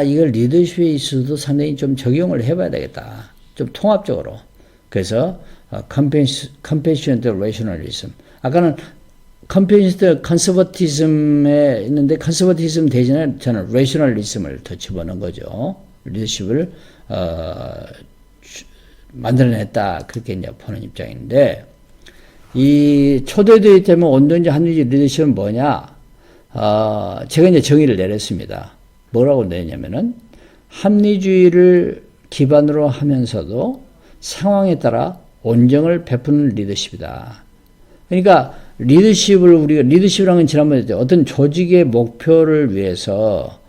이걸 리더십에 있어도 상당히 좀 적용을 해봐야 되겠다. 좀 통합적으로. 그래서, compassionate rationalism. 아까는 compassionate conservatism에 있는데 conservatism 대신에 저는 rationalism을 더 집어넣은 거죠. 리더십을 만들어냈다 그렇게 이제 보는 입장인데 이 초대되기 때문에 온전히 합리주의 리더십은 뭐냐? 제가 이제 정의를 내렸습니다. 뭐라고 내냐면은 합리주의를 기반으로 하면서도 상황에 따라 온정을 베푸는 리더십이다. 그러니까 리더십이라는 건 지난번에 했죠. 어떤 조직의 목표를 위해서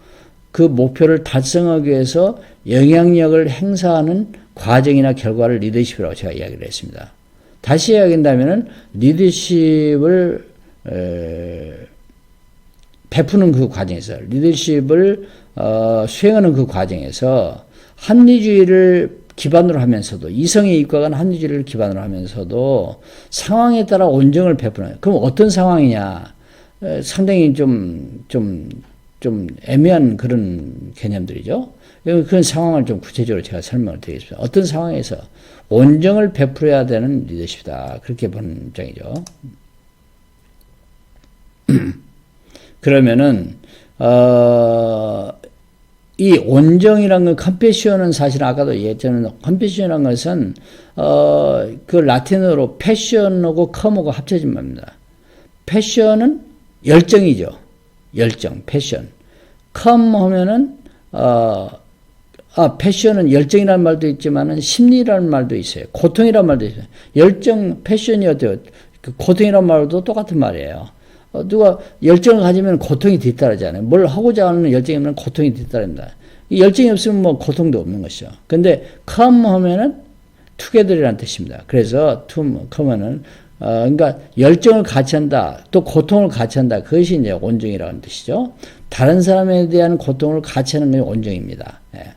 그 목표를 달성하기 위해서 영향력을 행사하는 과정이나 결과를 리더십이라고 제가 이야기를 했습니다. 다시 이야기한다면은 리더십을 베푸는 그 과정에서 리더십을 수행하는 그 과정에서 합리주의를 기반으로 하면서도 이성의 이익과 간 합리주의를 기반으로 하면서도 상황에 따라 온정을 베푸는 그럼 어떤 상황이냐 상당히 좀 애매한 그런 개념들이죠. 그런 상황을 좀 구체적으로 제가 설명을 드리겠습니다. 어떤 상황에서 온정을 베풀어야 되는 리더십이다. 그렇게 보는 입장이죠. 그러면은 이 온정이란 건 컴패션은 사실 아까도 얘기했잖아요. 컴패션이란 것은 그 라틴어로 패션하고 컴하고 합쳐진 말입니다. 패션은 열정이죠. 열정, 패션. 컴 하면은 패션은 열정이라는 말도 있지만은 심리라는 말도 있어요. 고통이라는 말도 있어요. 열정, 패션이 어때요? 고통이라는 말도 똑같은 말이에요. 누가 열정을 가지면 고통이 뒤따르잖아요. 뭘 하고자 하는 열정이 없으면 고통이 뒤따릅니다. 이 열정이 없으면 뭐 고통도 없는 것이죠. 근데 come 하면은 together이라는 뜻입니다. 그래서 come는 그러니까 열정을 같이 한다, 또 고통을 같이 한다. 그것이 이제 온정이라는 뜻이죠. 다른 사람에 대한 고통을 같이 하는 게 온정입니다. 예.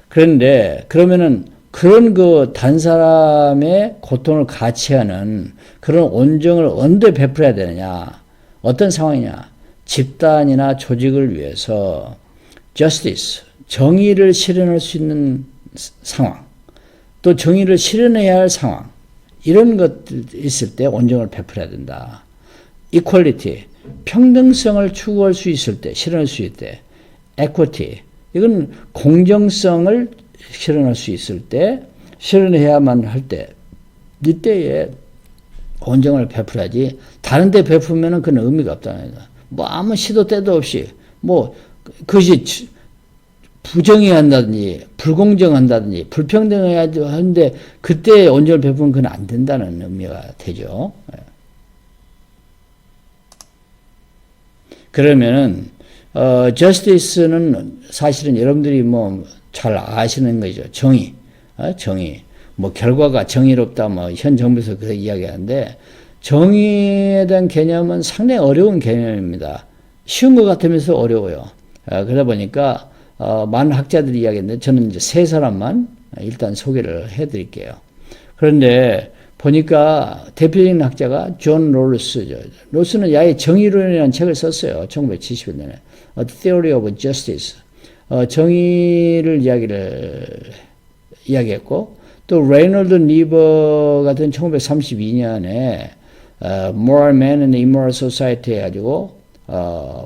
그런데 그러면은 그런 다른 사람의 고통을 같이 하는 그런 온정을 언제 베풀어야 되느냐? 어떤 상황이냐? 집단이나 조직을 위해서 justice, 정의를 실현할 수 있는 상황, 또 정의를 실현해야 할 상황, 이런 것들 있을 때 온정을 베풀어야 된다. equality, 평등성을 추구할 수 있을 때, 실현할 수 있을 때, equity, 이건 공정성을 실현할 수 있을 때, 실현해야만 할 때, 이때에 온정을 베풀어야지 다른 데 베푸면은 그건 의미가 없다는 거다. 뭐 아무 시도 때도 없이 뭐 그것이 부정해한다든지 불공정한다든지 불평등해야 하는데 그때 온정을 베푸면 그건 안 된다는 의미가 되죠. 그러면은 justice는 사실은 여러분들이 뭐 잘 아시는 거죠. 정의, 정의. 뭐 결과가 정의롭다 뭐 현 정부에서 그렇게 이야기하는데 정의에 대한 개념은 상당히 어려운 개념입니다. 쉬운 것 같으면서 어려워요. 그러다 보니까 많은 학자들이 이야기했는데 저는 이제 세 사람만 일단 소개를 해드릴게요. 그런데 보니까 대표적인 학자가 존 롤스죠. 롤스는 야의 정의론이라는 책을 썼어요. 1971년에 A Theory of Justice. 정의를 이야기했고 또 레이놀드 니버 같은 1932년에 Moral Man and Immoral Society 해가지고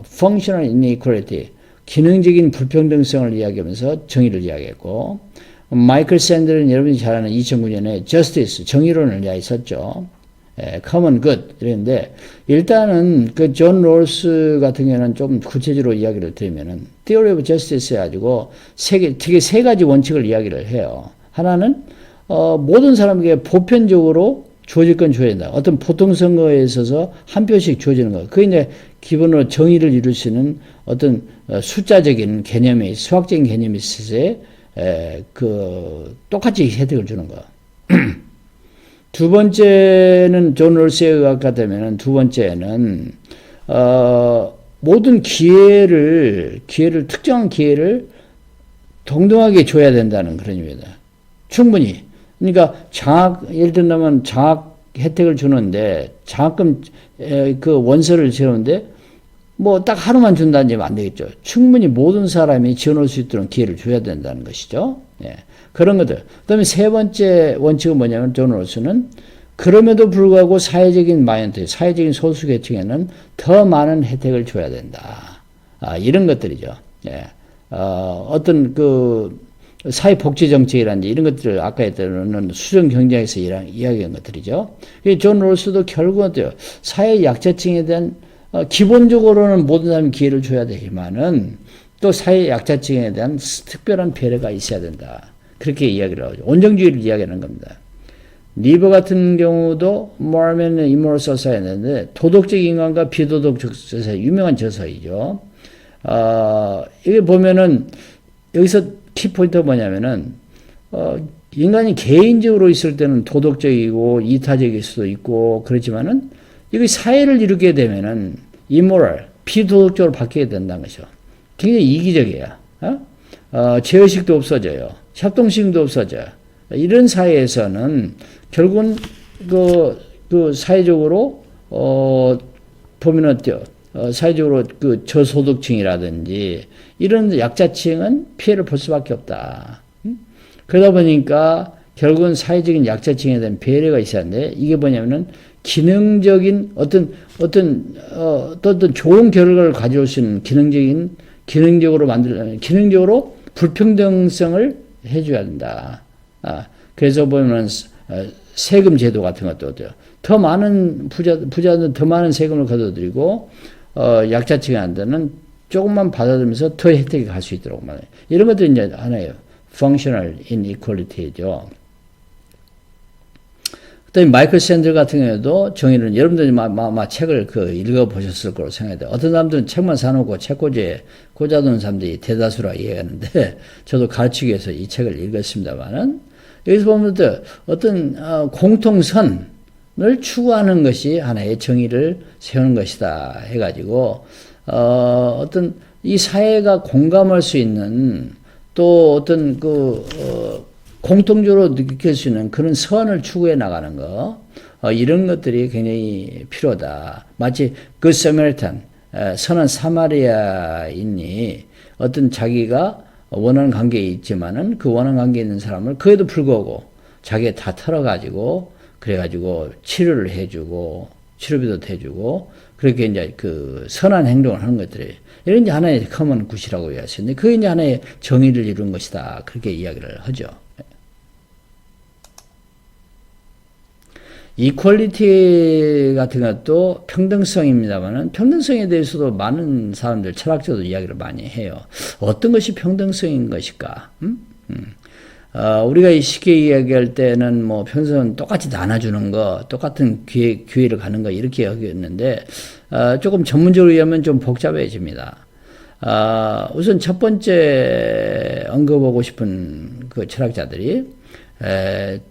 Functional Inequality, 기능적인 불평등성을 이야기하면서 정의를 이야기했고 마이클 샌들은 여러분이 잘 아는 2009년에 Justice, 정의론을 이야기했었죠. Common Good 이랬는데 일단은 그 존 롤스 같은 경우는 좀 구체적으로 이야기를 드리면은 Theory of Justice 해가지고 되게 세 가지 원칙을 이야기를 해요. 하나는 모든 사람에게 보편적으로 주어질건 줘야 된다. 어떤 보통 선거에 있어서 한 표씩 주어지는 거. 그게 이제 기본으로 정의를 이룰 수 있는 어떤 숫자적인 개념이, 수학적인 개념이 있을 때, 똑같이 혜택을 주는 거. 두 번째는 존 롤스의 의학과 되면은 두 번째는, 모든 특정한 기회를 동등하게 줘야 된다는 그런 의미입니다. 충분히. 그러니까 예를 들면 장학 혜택을 주는데, 장학금, 원서를 지르는데, 뭐 딱 하루만 준다는 얘기는 안 되겠죠. 충분히 모든 사람이 지원할 수 있도록 기회를 줘야 된다는 것이죠. 예. 그런 것들. 그 다음에 세 번째 원칙은 뭐냐면, 존 롤스는 그럼에도 불구하고 사회적인 마이너리티, 사회적인 소수 계층에는 더 많은 혜택을 줘야 된다. 이런 것들이죠. 예. 어떤 그 사회복지 정책이라든지 이런 것들을 아까 했던 수정 경쟁에서 이야기한 것들이죠. 존 롤스도 결국은 사회 약자층에 대한 기본적으로는 모든 사람이 기회를 줘야 되지만은 또 사회 약자층에 대한 특별한 배려가 있어야 된다. 그렇게 이야기를 하죠. 온정주의를 이야기하는 겁니다. 리버 같은 경우도 Mormon and Immoral Society인데 도덕적 인간과 비도덕적 저서 유명한 저서이죠. 이게 보면은 여기서 키포인트가 뭐냐면은 인간이 개인적으로 있을 때는 도덕적이고 이타적일 수도 있고 그렇지만은 이게 사회를 이루게 되면은 immoral, 비도덕적으로 바뀌게 된다는 것이죠. 굉장히 이기적이에요. 제어식도 없어져요. 협동심도 없어져요. 이런 사회에서는 결국은 그 사회적으로 보면은 사회적으로 그 저소득층이라든지 이런 약자층은 피해를 볼 수밖에 없다. 그러다 보니까 결국은 사회적인 약자층에 대한 배려가 있어야 하는데 이게 뭐냐면은 기능적인 어떤 좋은 결과를 가져올 수 있는 기능적으로 불평등성을 해줘야 된다. 그래서 보면 세금 제도 같은 것도 어때요? 더 많은 부자는 더 많은 세금을 걷어들이고 약자층한테는 조금만 받아들면서 더 혜택이 갈 수 있도록 말해요. 이런 것들이 이제 하나예요. functional inequality죠. 그다음에 마이클 샌들 같은 경우에도 정의는 여러분들이 책을 읽어보셨을 거로 생각해요. 어떤 사람들은 책만 사놓고 책꽂이에 꽂아두는 사람들이 대다수라 이해하는데 저도 가르치기 위해서 이 책을 읽었습니다만은 여기서 보면 어떤 공통선을 추구하는 것이 하나의 정의를 세우는 것이다 해가지고 어떤 이 사회가 공감할 수 있는 또 어떤 공통적으로 느낄 수 있는 그런 선을 추구해 나가는 거, 이런 것들이 굉장히 필요하다. 마치 그 서메리탄, 선한 사마리아인이 어떤 자기가 원하는 관계에 있지만은 그 원하는 관계에 있는 사람을 그에도 불구하고 자기가 다 털어가지고 그래가지고 치료를 해주고 치료비도 대주고 그렇게 이제 그 선한 행동을 하는 것들이 이런 이제 하나의 커먼 굿이라고 이야기할 수 있는데 그게 이제 하나의 정의를 이룬 것이다. 그렇게 이야기를 하죠. 이퀄리티 같은 것도 평등성입니다만은 평등성에 대해서도 많은 사람들 철학자도 이야기를 많이 해요. 어떤 것이 평등성인 것일까? 우리가 쉽게 이야기할 때는 뭐 평등은 똑같이 나눠주는 거, 똑같은 기회를 가는 거 이렇게 여겼는데 조금 전문적으로 얘기하면 좀 복잡해집니다. 우선 첫 번째 언급하고 싶은 그 철학자들이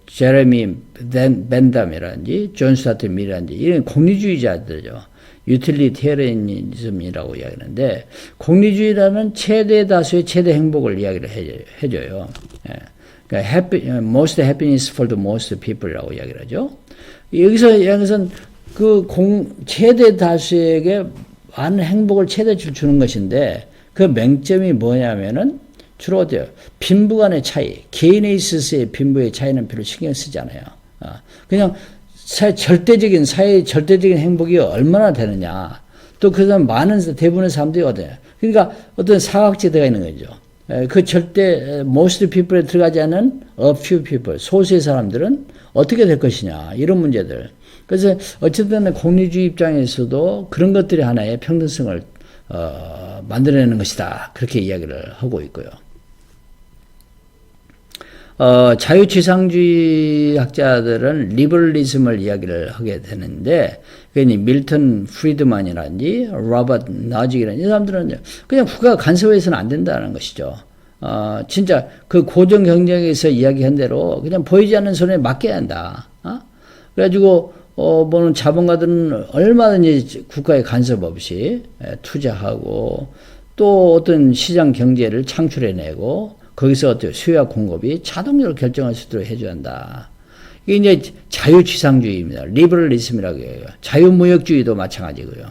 제레미 벤담이라든지 존 스타트 밀이라든지 이런 공리주의자들이죠. 유틸리테리언이즘이라고 이야기하는데 공리주의라는 최대 다수의 최대 행복을 이야기를 해줘요. 그러니까 most happiness for the most people이라고 이야기를 하죠. 여기서는 최대 다수에게 많은 행복을 최대 주는 것인데 그 맹점이 뭐냐면은 주로 어때요? 빈부 간의 차이, 개인에 있어서의 빈부의 차이는 별로 신경 쓰지 않아요. 그냥 절대적인 행복이 얼마나 되느냐. 또 그 사람 대부분의 사람들이 어때요? 그러니까 어떤 사각지대가 있는 거죠. 그 절대 most people에 들어가지 않은 a few people, 소수의 사람들은 어떻게 될 것이냐. 이런 문제들. 그래서 어쨌든 공리주의 입장에서도 그런 것들이 하나의 평등성을 만들어내는 것이다. 그렇게 이야기를 하고 있고요. 자유지상주의 학자들은 리버럴리즘을 이야기를 하게 되는데, 괜히 밀턴 프리드만이라든지 로버트 나직이라든지 이 사람들은 그냥 국가가 간섭해서는 안 된다는 것이죠. 진짜 그 고정 경쟁에서 이야기한 대로 그냥 보이지 않는 손에 맡겨야 한다. 그래가지고 뭐는 자본가들은 얼마든지 국가의 간섭 없이 투자하고 또 어떤 시장 경제를 창출해내고 거기서 어때요? 수요와 공급이 자동적으로 결정할 수 있도록 해줘야 한다. 이게 이제 자유지상주의입니다. 리버럴리즘이라고 해요. 자유무역주의도 마찬가지고요.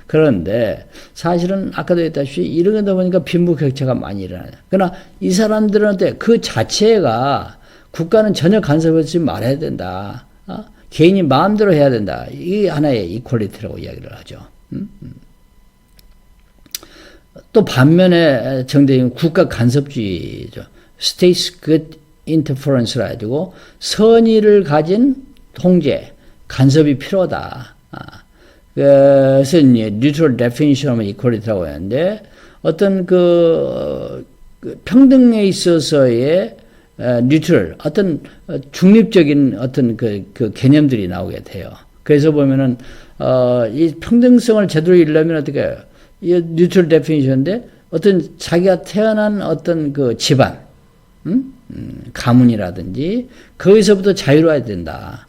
그런데 사실은 아까도 했다시피 이런 거다 보니까 빈부격차가 많이 일어나요. 그러나 이 사람들한테 그 자체가 국가는 전혀 간섭하지 말아야 된다. 개인이 마음대로 해야 된다. 이게 하나의 이퀄리티라고 이야기를 하죠. 또 반면에 정대인 국가 간섭주의죠. State's good interference라 해가지고 선의를 가진 통제, 간섭이 필요하다. 그래서 이제 neutral definition of equality라고 하는데 어떤 그 평등에 있어서의 neutral 어떤 중립적인 어떤 그 개념들이 나오게 돼요. 그래서 보면은 이 평등성을 제대로 이루려면 어떻게 해요? 이 neutral definition인데 어떤 자기가 태어난 어떤 그 집안, 가문이라든지 거기서부터 자유로워야 된다.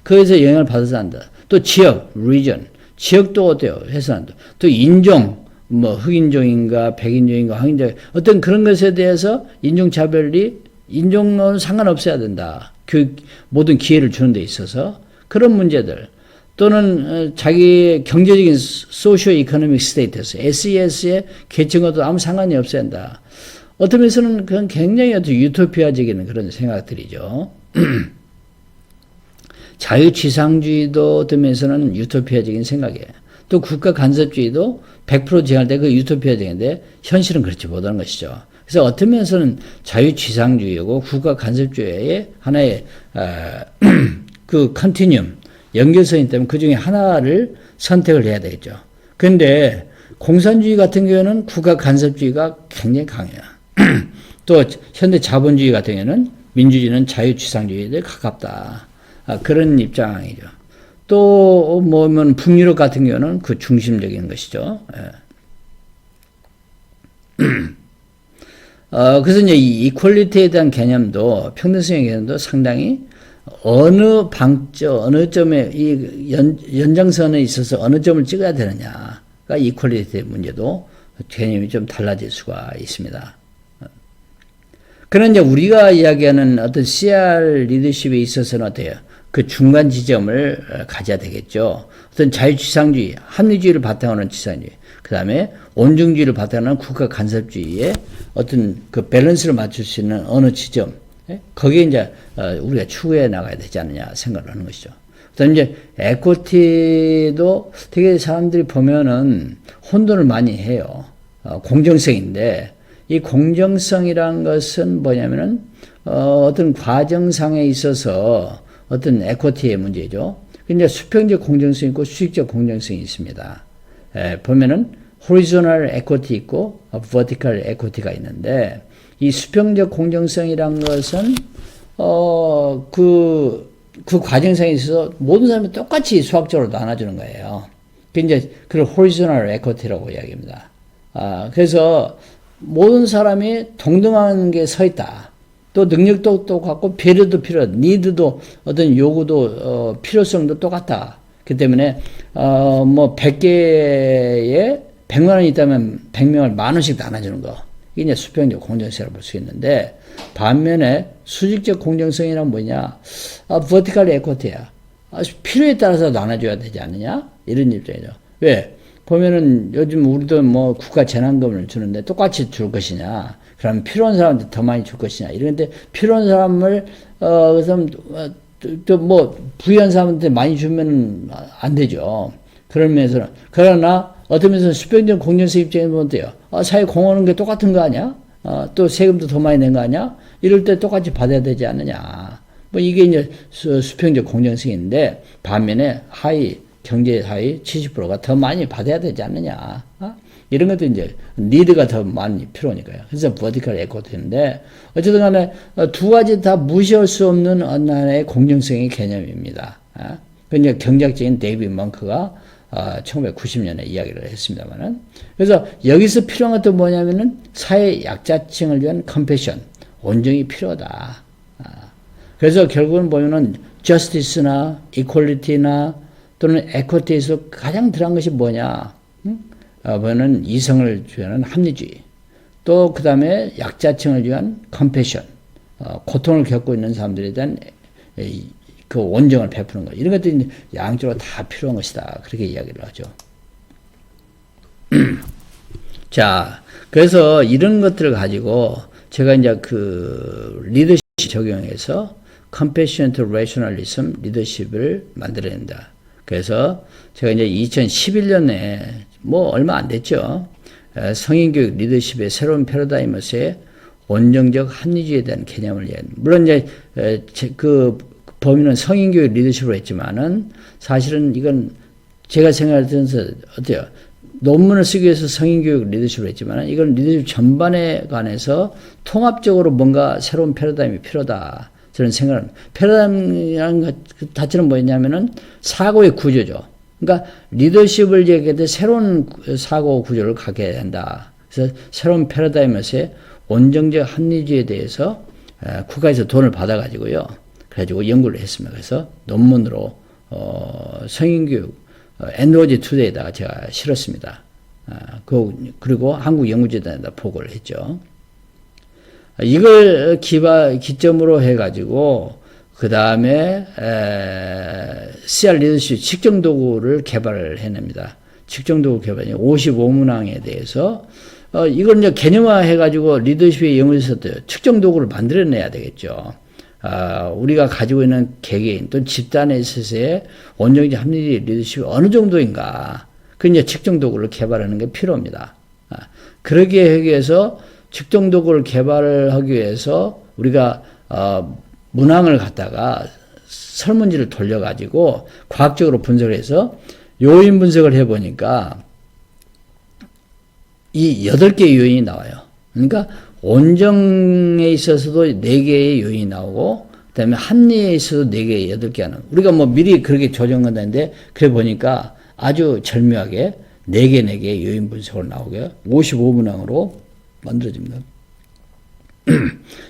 거기서 영향을 받아서 한다. 또 지역, region, 지역도 어때요? 해서한다. 또 인종, 뭐 흑인종인가, 백인종인가, 황인종 어떤 그런 것에 대해서 인종차별이 인종은 상관없어야 된다. 모든 기회를 주는 데 있어서 그런 문제들 또는 자기의 경제적인 소시오 이코노믹 스테이터스, SES의 계층과도 아무 상관이 없어야 한다. 어떤 면에서는 그건 굉장히 어떤 유토피아적인 그런 생각들이죠. 자유지상주의도 어떤 면에서는 유토피아적인 생각이에요. 또 국가 간섭주의도 100% 제한할 때 그 유토피아적인데 현실은 그렇지 못하는 것이죠. 그래서 어떤 면에서는 자유지상주의고 국가 간섭주의의 하나의 그 컨티뉴um, 연결선이 때문에 그 중에 하나를 선택을 해야 되겠죠. 그런데 공산주의 같은 경우에는 국가 간섭주의가 굉장히 강해요. 또 현대 자본주의 같은 경우에는 민주주의는 자유지상주의에 가깝다. 그런 입장이죠. 또 뭐면 북유럽 같은 경우는 그 중심적인 것이죠. 그래서 이제 이 이퀄리티에 대한 개념도 평등성의 개념도 상당히 어느 점에 이 연장선에 있어서 어느 점을 찍어야 되느냐가 이퀄리티의 문제도 개념이 좀 달라질 수가 있습니다. 그런 이제 우리가 이야기하는 어떤 CR 리더십에 있어서는 어때요? 그 중간 지점을 가져야 되겠죠. 어떤 자유지상주의, 합리주의를 바탕으로 하는 지상주의, 그 다음에 온중주의를 바탕으로 하는 국가 간섭주의의 어떤 그 밸런스를 맞출 수 있는 어느 지점, 거기에 이제 우리가 추구해 나가야 되지 않느냐 생각을 하는 것이죠. 그 다음에 이제 에코티도 되게 사람들이 보면은 혼돈을 많이 해요. 공정성인데, 이 공정성이란 것은 뭐냐면은 어떤 과정상에 있어서 어떤 에코티의 문제죠. 근데 수평적 공정성이 있고 수직적 공정성이 있습니다. 보면은 horizontal equity 있고 vertical equity가 있는데 이 수평적 공정성이란 것은 그 과정상에 있어서 모든 사람이 똑같이 수학적으로 나눠주는 거예요. 그 이제 그걸 horizontal equity라고 이야기합니다. 그래서 모든 사람이 동등한 게 서 있다. 또 능력도 똑같고 배려도 필요하다. 니드도 어떤 요구도 필요성도 똑같다. 그 때문에 뭐 100개에 100만 원이 있다면 100명을 만 원씩 나눠주는 거. 이게 이제 수평적 공정성이라고 볼 수 있는데 반면에 수직적 공정성이란 뭐냐? vertical equity야. 필요에 따라서 나눠줘야 되지 않느냐? 이런 입장이죠. 왜? 보면은 요즘 우리도 뭐 국가 재난금을 주는데 똑같이 줄 것이냐? 그럼 필요한 사람한테 더 많이 줄 것이냐? 이런데 필요한 사람을 그래서 또 뭐 부유한 사람한테 많이 주면 안 되죠. 그런 면에서는 그러나 어떤 면에서는 수평적 공정성 입장에서 보면 어때요? 사회 공헌하는 게 똑같은 거 아니야? 또 세금도 더 많이 낸 거 아니야? 이럴 때 똑같이 받아야 되지 않느냐? 뭐 이게 이제 수평적 공정성인데 반면에 경제 하위 70%가 더 많이 받아야 되지 않느냐. 이런 것도 이제 니드가 더 많이 필요하니까요. 그래서 버티컬 에코티인데 어쨌든 간에 두 가지 다 무시할 수 없는 어느 하나의 공정성의 개념입니다. 그 이제 경제학자인 데이비드 멍크가 1990년에 이야기를 했습니다만은 그래서 여기서 필요한 것도 뭐냐면은 사회 약자층을 위한 컴패션, 온정이 필요하다. 그래서 결국은 보면은 justice나 equality나 또는 에코티에서 가장 들어간 것이 뭐냐? 보면은 이성을 위한 합리주의, 또 그 다음에 약자층을 위한 컴패션, 고통을 겪고 있는 사람들에 대한 그 온정을 베푸는 것, 이런 것들이 양쪽으로 다 필요한 것이다. 그렇게 이야기를 하죠. 자, 그래서 이런 것들을 가지고 제가 이제 그 리더십 적용해서 Compassionate Rationalism 리더십을 만들어낸다. 그래서 제가 이제 2011년에 뭐 얼마 안 됐죠. 성인교육 리더십의 새로운 패러다임에서의 온정적 합리주의에 대한 개념을 물론 이제 그 범위는 성인교육 리더십으로 했지만은 사실은 이건 제가 생각할 때는 어때요? 논문을 쓰기 위해서 성인교육 리더십을 했지만 이건 리더십 전반에 관해서 통합적으로 뭔가 새로운 패러다임이 필요하다. 저는 생각을 합니다. 패러다임이라는 것 자체는 뭐냐면은 사고의 구조죠. 그러니까 리더십을 얘기할 때 새로운 사고 구조를 갖게 된다. 그래서 새로운 패러다임에서의 온정적 합리주의에 대해서 국가에서 돈을 받아가지고요. 그래가지고 연구를 했습니다. 그래서 논문으로 성인교육 엔로지 투데이에다가 제가 실었습니다. 그리고 한국연구재단에다 보고를 했죠. 이걸 기점으로 해가지고 그 다음에 CR 리더십 측정 도구를 개발을 해냅니다. 측정 도구 개발 55문항에 대해서 이걸 이제 개념화 해가지고 리더십의 영역에서 측정 도구를 만들어내야 되겠죠. 우리가 가지고 있는 개개인 또는 집단에 있어서의 온정적 합리적 리더십이 어느 정도인가. 그 이제 측정 도구를 개발하는 게 필요합니다. 그러기에 하기 위해서 측정 도구를 개발하기 위해서 우리가 문항을 갖다가 설문지를 돌려가지고 과학적으로 분석을 해서 요인 분석을 해보니까 이 8개의 요인이 나와요. 그러니까 온정에 있어서도 4개의 요인이 나오고, 그 다음에 합리에 있어서도 4개, 8개 하는. 우리가 뭐 미리 그렇게 조정한다는데, 그래 보니까 아주 절묘하게 4개 요인 분석을 나오게 55문항으로 만들어집니다.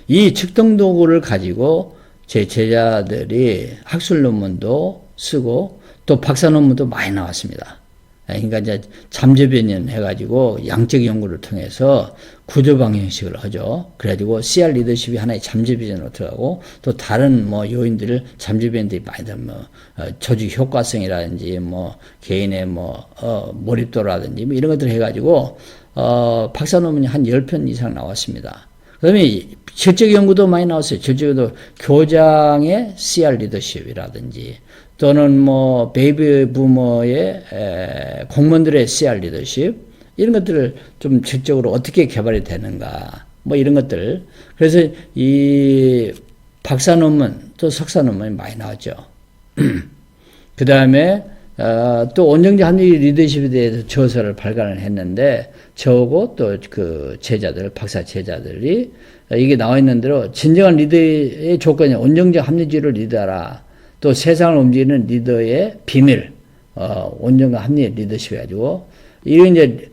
이 측정 도구를 가지고 제 제자들이 학술 논문도 쓰고, 또 박사 논문도 많이 나왔습니다. 그러니까 이제 잠재변연 해가지고 양적 연구를 통해서 구조 방정식을 하죠. 그래가지고 CR 리더십이 하나의 잠재변연으로 들어가고 또 다른 뭐 요인들을 잠재변연들이 많이 뭐 조직 효과성이라든지 뭐 개인의 뭐 몰입도라든지 뭐 이런 것들을 해가지고 박사 논문이 한 10편 이상 나왔습니다. 그다음에 실적 연구도 많이 나왔어요. 실적 연구도 교장의 CR 리더십이라든지 또는 뭐 베이비 부머의 공무원들의 CR 리더십 이런 것들을 좀 질적으로 어떻게 개발이 되는가 뭐 이런 것들. 그래서 이 박사 논문 또 석사 논문이 많이 나왔죠. 그 다음에 또 온정적 합리적 리더십에 대해서 저서를 발간을 했는데 저하고 또 그 제자들 박사 제자들이 이게 나와 있는 대로 진정한 리더의 조건이 온정적 합리주의를 리더하라. 또 세상을 움직이는 리더의 비밀, 온정과 합리의 리더십 해가지고, 이건 이제,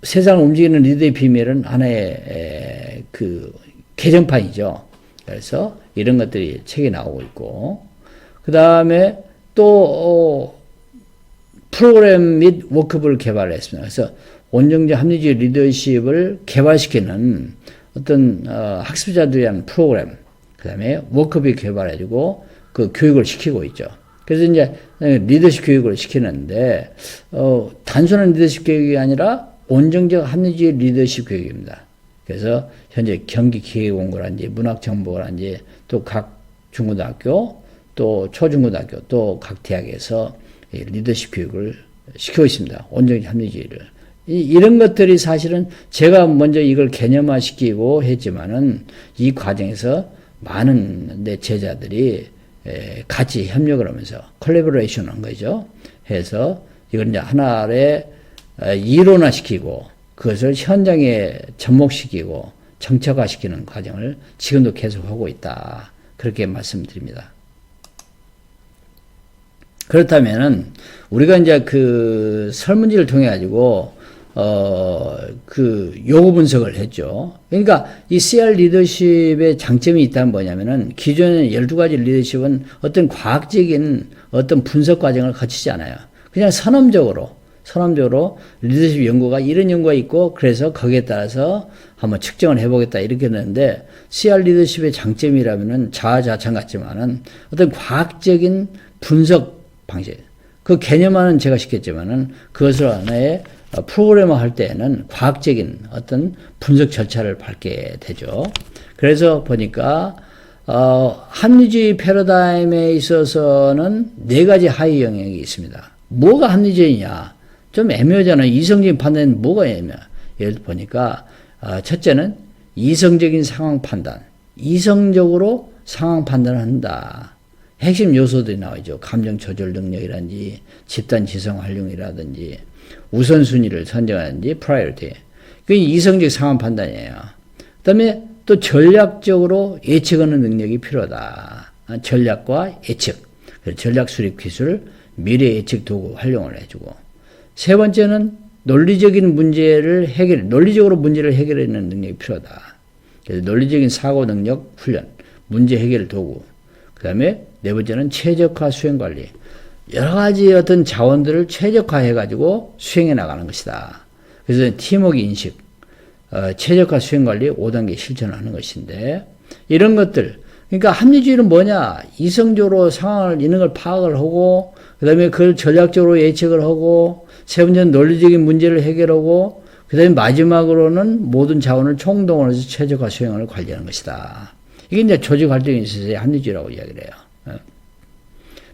세상을 움직이는 리더의 비밀은 하나의 그 개정판이죠. 그래서 이런 것들이 책에 나오고 있고, 그 다음에 또, 프로그램 및 워크북을 개발을 했습니다. 그래서 온정적 합리주의 리더십을 개발시키는 어떤, 학습자들에 대한 프로그램, 그 다음에 워크북 개발해주고, 그 교육을 시키고 있죠. 그래서 이제 리더십 교육을 시키는데 단순한 리더십 교육이 아니라 온정적 합리주의 리더십 교육입니다. 그래서 현재 경기기획원고라든지 문학정보라든지 또 각 중고등학교 또 초중고등학교 또 각 대학에서 리더십 교육을 시키고 있습니다. 온정적 합리주의를. 이런 것들이 사실은 제가 먼저 이걸 개념화시키고 했지만은 이 과정에서 많은 내 제자들이 같이 협력을 하면서 콜래보레이션 한 거죠. 해서 이걸 이제 하나의 이론화시키고 그것을 현장에 접목시키고 정책화시키는 과정을 지금도 계속하고 있다. 그렇게 말씀드립니다. 그렇다면은 우리가 이제 그 설문지를 통해 가지고 그 요구 분석을 했죠. 그러니까 이 CR 리더십의 장점이 있다는 뭐냐면은 기존의 12가지 리더십은 어떤 과학적인 어떤 분석 과정을 거치지 않아요. 그냥 선험적으로 리더십 연구가 이런 연구가 있고 그래서 거기에 따라서 한번 측정을 해보겠다 이렇게 했는데 CR 리더십의 장점이라면은 자아자찬 같지만은 어떤 과학적인 분석 방식 그 개념화는 제가 시켰지만은 그것을 하나의 프로그래머 할 때에는 과학적인 어떤 분석 절차를 밟게 되죠. 그래서 보니까 합리주의 패러다임에 있어서는 네 가지 하위 영역이 있습니다. 뭐가 합리주의냐? 좀 애매하잖아요. 이성적인 판단은 뭐가 애매해? 예를 들어 보니까 첫째는 이성적인 상황 판단. 이성적으로 상황 판단을 한다. 핵심 요소들이 나오죠. 감정 조절 능력이라든지 집단 지성 활용이라든지 우선순위를 선정하는지 priority. 그게 이성적 상황 판단이에요. 그 다음에 또 전략적으로 예측하는 능력이 필요하다. 전략과 예측. 전략 수립 기술, 미래 예측 도구 활용을 해주고. 세 번째는 논리적으로 문제를 해결하는 능력이 필요하다. 그래서 논리적인 사고 능력 훈련, 문제 해결 도구. 그 다음에 네 번째는 최적화 수행 관리. 여러 가지 어떤 자원들을 최적화해가지고 수행해 나가는 것이다. 그래서 팀워크 인식, 최적화 수행 관리 5단계 실천을 하는 것인데, 이런 것들. 그러니까 합리주의는 뭐냐? 이성적으로 상황을, 있는 걸 파악을 하고, 그 다음에 그걸 전략적으로 예측을 하고, 세 번째는 논리적인 문제를 해결하고, 그 다음에 마지막으로는 모든 자원을 총동원해서 최적화 수행을 관리하는 것이다. 이게 이제 조직 활동에 있어서의 합리주의라고 이야기를 해요.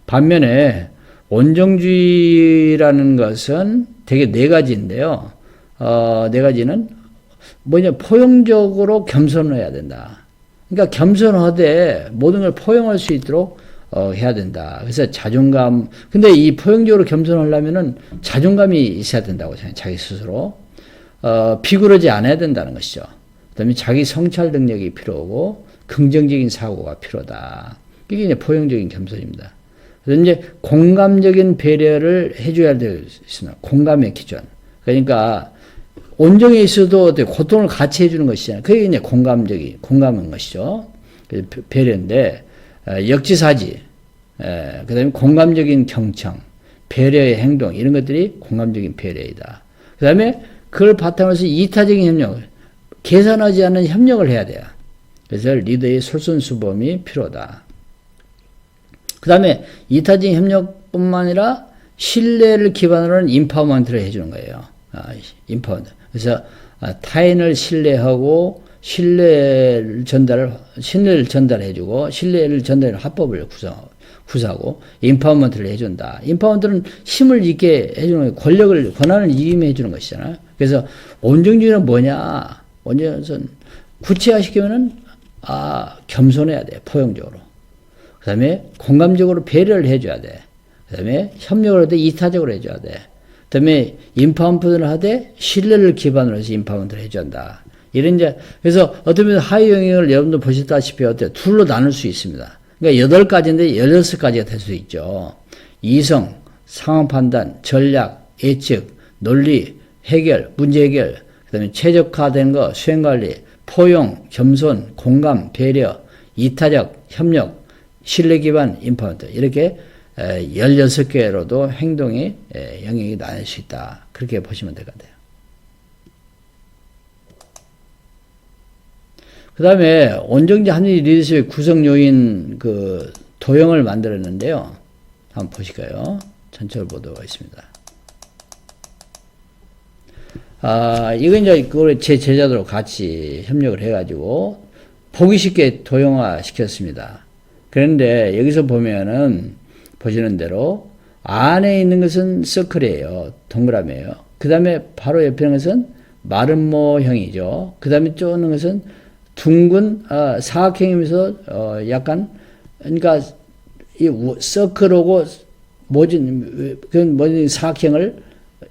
반면에 온정주의라는 것은 되게 네 가지인데요. 네 가지는 뭐냐? 포용적으로 겸손을 해야 된다. 그러니까 겸손하되 모든 걸 포용할 수 있도록 해야 된다. 그래서 자존감. 근데 이 포용적으로 겸손하려면은 자존감이 있어야 된다고 생각해요. 자기 스스로. 비굴하지 않아야 된다는 것이죠. 그 다음에 자기 성찰 능력이 필요하고 긍정적인 사고가 필요하다. 이게 이제 포용적인 겸손입니다. 그래서 이제 공감적인 배려를 해줘야 될 수 있습니다. 공감의 기준. 그러니까 온정에 있어도 고통을 같이 해주는 것이잖아요. 그게 이제 공감인 것이죠. 배려인데, 역지사지, 그 다음에 공감적인 경청, 배려의 행동, 이런 것들이 공감적인 배려이다. 그 다음에 그걸 바탕으로 해서 이타적인 협력, 계산하지 않는 협력을 해야 돼요. 그래서 리더의 솔선수범이 필요하다. 그 다음에 이타적인 협력뿐만 아니라 신뢰를 기반으로 하는 인파워먼트를 해주는 거예요. 인파워먼트. 그래서 타인을 신뢰하고 신뢰를 전달해주고 신뢰를 전달하는 합법을 구사하고 인파워먼트를 해준다. 인파워먼트는 힘을 있게 해주는 거예요. 권한을 이임해 주는 것이잖아요. 그래서 온정주의는 뭐냐? 온정주의는 구체화시키면은 겸손해야 돼. 포용적으로. 그 다음에 공감적으로 배려를 해줘야 돼. 그 다음에 협력을 하되 이타적으로 해줘야 돼. 그 다음에 인파워먼트를 하되 신뢰를 기반으로 해서 인파워먼트를 해줘야 한다. 이런 이제, 그래서 어떤 면에서 하위 영역을 여러분들 보셨다시피 어때요? 둘로 나눌 수 있습니다. 그러니까 8가지인데 16가지가 될 수 있죠. 이성, 상황 판단, 전략, 예측, 논리, 해결, 문제 해결, 그 다음에 최적화된 거, 수행 관리, 포용, 겸손, 공감, 배려, 이타적, 협력, 신뢰 기반, 인파워먼트. 이렇게 16개로도 행동의 영역이 나눌 수 있다. 그렇게 보시면 될 것 같아요. 그 다음에 온정제 합리주의 리더십의 구성 요인 그 도형을 만들었는데요. 한번 보실까요? 전체를 보도록 하겠습니다. 이건 이제 그걸 제 제자들하고 같이 협력을 해가지고 보기 쉽게 도형화 시켰습니다. 그런데 여기서 보면은 보시는 대로 안에 있는 것은 서클이에요. 동그라미예요. 그 다음에 바로 옆에 있는 것은 마름모형이죠. 그 다음에 쭉 있는 것은 둥근 사각형이면서 약간 그러니까 이 서클하고 모진 사각형을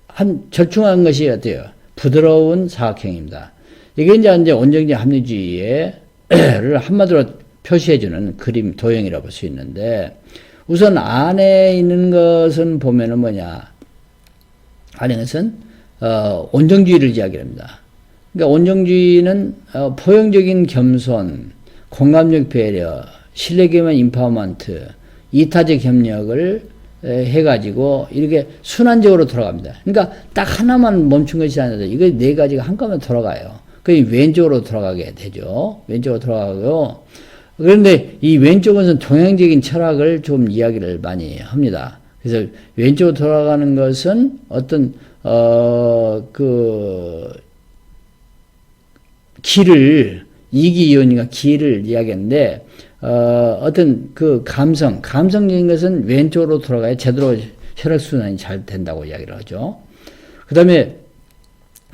한 절충한 것이 어때요? 부드러운 사각형입니다. 이게 이제 온정제 합리주의를 한마디로 표시해주는 그림 도형이라고 볼 수 있는데, 우선 안에 있는 것은 보면은 뭐냐? 안에 것은 온정주의를 이야기합니다. 그러니까 온정주의는 포용적인 겸손, 공감적 배려, 신뢰기반 인파워먼트, 이타적 협력을 해가지고 이렇게 순환적으로 돌아갑니다. 그러니까 딱 하나만 멈춘 것이 아니라 이거 네 가지가 한꺼번에 돌아가요. 그 왼쪽으로 돌아가게 되죠. 왼쪽으로 돌아가고요. 그런데 이 왼쪽은 동양적인 철학을 좀 이야기를 많이 합니다. 그래서 왼쪽으로 돌아가는 것은 어떤 그, 기를, 이기이온인가 기를 이야기했는데, 어떤 그 감성적인 것은 왼쪽으로 돌아가야 제대로 혈액순환이 잘 된다고 이야기를 하죠. 그 다음에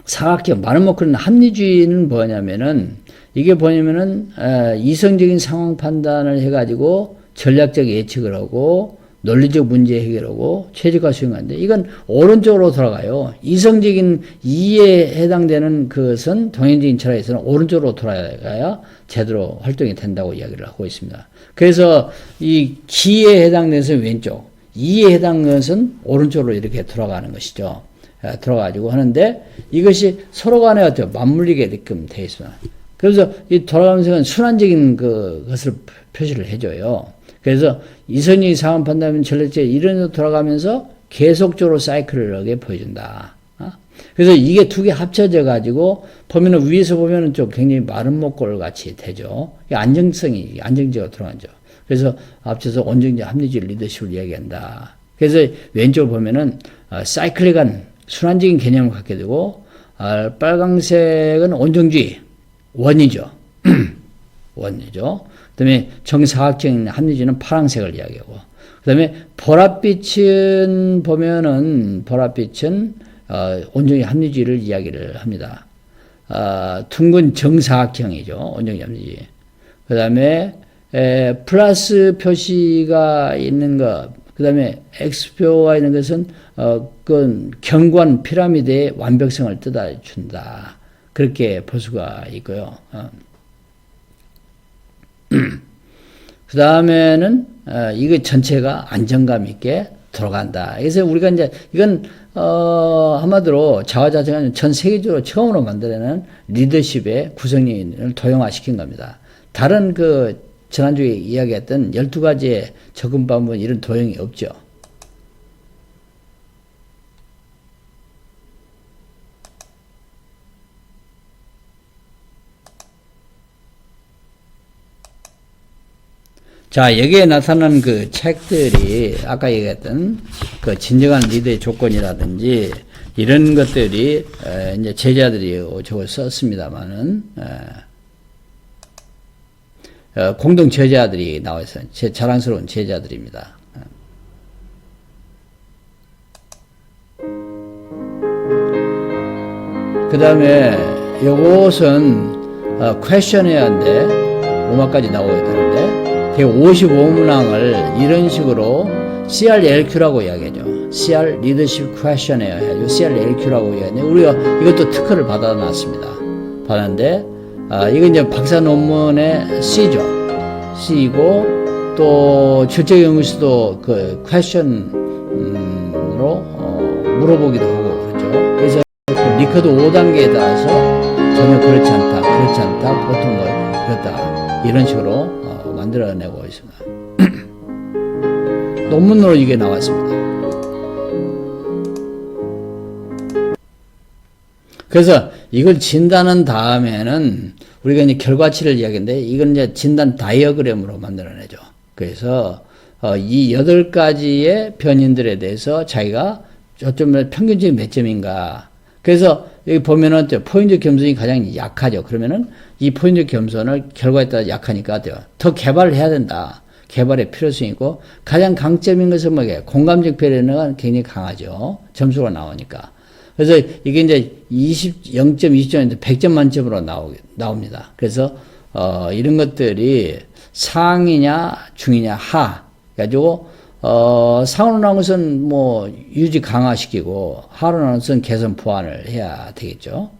사각형, 말은 뭐 그런 합리주의는 뭐냐면은, 이게 뭐냐면은, 이성적인 상황 판단을 해가지고 전략적 예측을 하고, 논리적 문제 해결하고, 최적화 수행하는데, 이건 오른쪽으로 돌아가요. 이성적인 이해에 해당되는 것은 동행적인 철학에서는 오른쪽으로 돌아가야 제대로 활동이 된다고 이야기를 하고 있습니다. 그래서 이 기에 해당되는 왼쪽, 이에 해당되는 것은 오른쪽으로 이렇게 돌아가는 것이죠. 들어가지고 하는데 이것이 서로 간에 어때요? 맞물리게 되게끔 되어 있습니다. 그래서 이 돌아가면서 순환적인 것을 표시를 해줘요. 그래서 이성적인 상황 판단하면 전략적 이런 식으로 돌아가면서 계속적으로 사이클을 하게 보여준다. 그래서 이게 두 개 합쳐져 가지고 보면은 위에서 보면은 좀 굉장히 마른 목골 같이 되죠. 안정적으로 들어가죠. 그래서 앞서서 온정적 합리주의 리더십을 이야기한다. 그래서 왼쪽을 보면은 사이클릭한 순환적인 개념을 갖게 되고, 빨강색은 온정주의, 원이죠. 원이죠. 그 다음에 정사각적인 합리주의는 파란색을 이야기하고, 그 다음에 보랏빛은 보면은, 온정주의 합리주의를 이야기를 합니다. 둥근 정사각형이죠. 온정주의 합리주의. 그 다음에, 플러스 표시가 있는 것, 그 다음에 X표가 있는 것은 그 견고한 피라미드의 완벽성을 뜻해준다. 그렇게 볼 수가 있고요. 그 다음에는 이거 전체가 안정감 있게 들어간다. 그래서 우리가 이제 이건 한마디로 자화자찬은 전 세계적으로 처음으로 만들어낸 리더십의 구성력을 도형화시킨 겁니다. 다른 지난주에 이야기했던 12가지의 접근 방법 이런 도형이 없죠. 자, 여기에 나타난 그 책들이 아까 얘기했던 그 진정한 리더의 조건이라든지 이런 것들이 이제 제자들이 저걸 썼습니다만은 공동 제자들이 나와 있어요. 제 자랑스러운 제자들입니다. 그 다음에 요것은 퀘셔너어인데 로마까지 나오게 되는데 55문항을 이런 식으로 CRLQ라고 이야기하죠. CR 리더십 퀘셔너어 해가지고 CRLQ라고 이야기하는데 우리가 이것도 특허를 받아놨습니다. 받았는데 이건 이제 박사 논문의 C죠. C이고, 또 실제 연구에서도 그 퀘션으로 물어보기도 하고 그렇죠. 그래서 리커드 5단계에 따라서 전혀 그렇지 않다, 보통 그렇다 이런 식으로 만들어내고 있습니다. 논문으로 이게 나왔습니다. 그래서 이걸 진단한 다음에는 우리가 이제 결과치를 이야기했는데 이건 이제 진단 다이어그램으로 만들어내죠. 그래서 이 8가지의 변인들에 대해서 자기가 어쩌면 평균적인 몇 점인가. 그래서 여기 보면은 포인트 겸손이 가장 약하죠. 그러면은 이 포인트 겸손을 결과에 따라 약하니까 어때요? 더 개발을 해야 된다. 개발의 필요성이 있고 가장 강점인 것은 뭐게? 공감적 배려는 굉장히 강하죠. 점수가 나오니까. 그래서 이게 이제 0.20점인데 100점 만점으로 나옵니다. 그래서, 이런 것들이 상이냐, 중이냐, 하. 가지고, 상으로 나온 것은 뭐, 유지 강화시키고, 하로 나온 것은 개선 보완을 해야 되겠죠.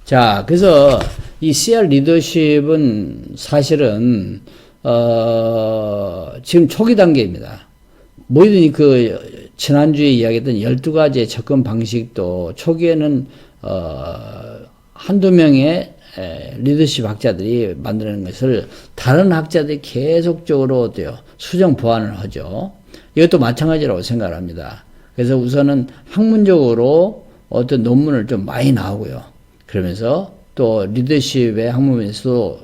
자, 그래서 이 CR 리더십은 사실은, 지금 초기 단계입니다. 뭐든지 지난주에 이야기했던 12가지의 접근 방식도 초기에는, 한두 명의 리더십 학자들이 만드는 것을 다른 학자들이 계속적으로 어때요? 수정 보완을 하죠. 이것도 마찬가지라고 생각을 합니다. 그래서 우선은 학문적으로 어떤 논문을 좀 많이 나오고요. 그러면서 또 리더십의 학문에서도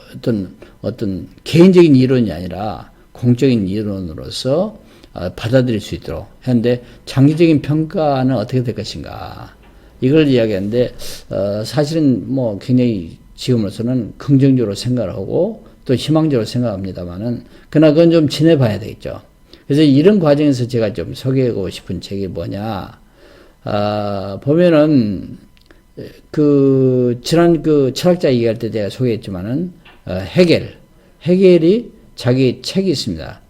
어떤 개인적인 이론이 아니라 공적인 이론으로서 받아들일 수 있도록 했는데 장기적인 평가는 어떻게 될 것인가 이걸 이야기하는데 사실은 뭐 굉장히 지금으로서는 긍정적으로 생각을 하고 또 희망적으로 생각합니다만은 그러나 그건 좀 지내봐야 되겠죠. 그래서 이런 과정에서 제가 좀 소개하고 싶은 책이 뭐냐 보면은 지난 철학자 얘기할 때 제가 소개했지만은 헤겔이 자기 책이 있습니다.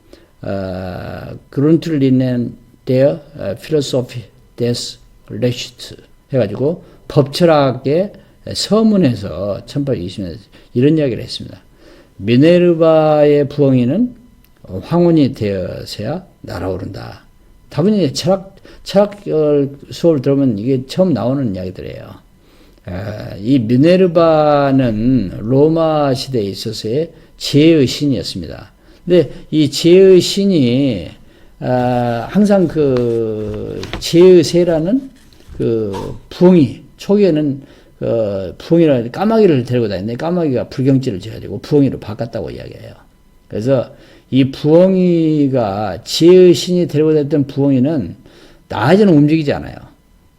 그룬틀리넨 데어 필로소피 데스 레시트 해가지고 법철학의 서문에서 1820년에 이런 이야기를 했습니다. 미네르바의 부엉이는 황혼이 되어서야 날아오른다. 다분히 철학 수업을 들으면 이게 처음 나오는 이야기들이에요. 이 미네르바는 로마 시대에 있어서의 지혜의 신이었습니다. 근데 이 지혜의 신이 항상 지혜의 새라는 부엉이 초기에는 부엉이라는 까마귀를 데리고 다녔는데 까마귀가 불경지를 지어가지고 부엉이로 바꿨다고 이야기해요. 그래서 이 부엉이가 지혜의 신이 데리고 다녔던 부엉이는 낮에는 움직이지 않아요.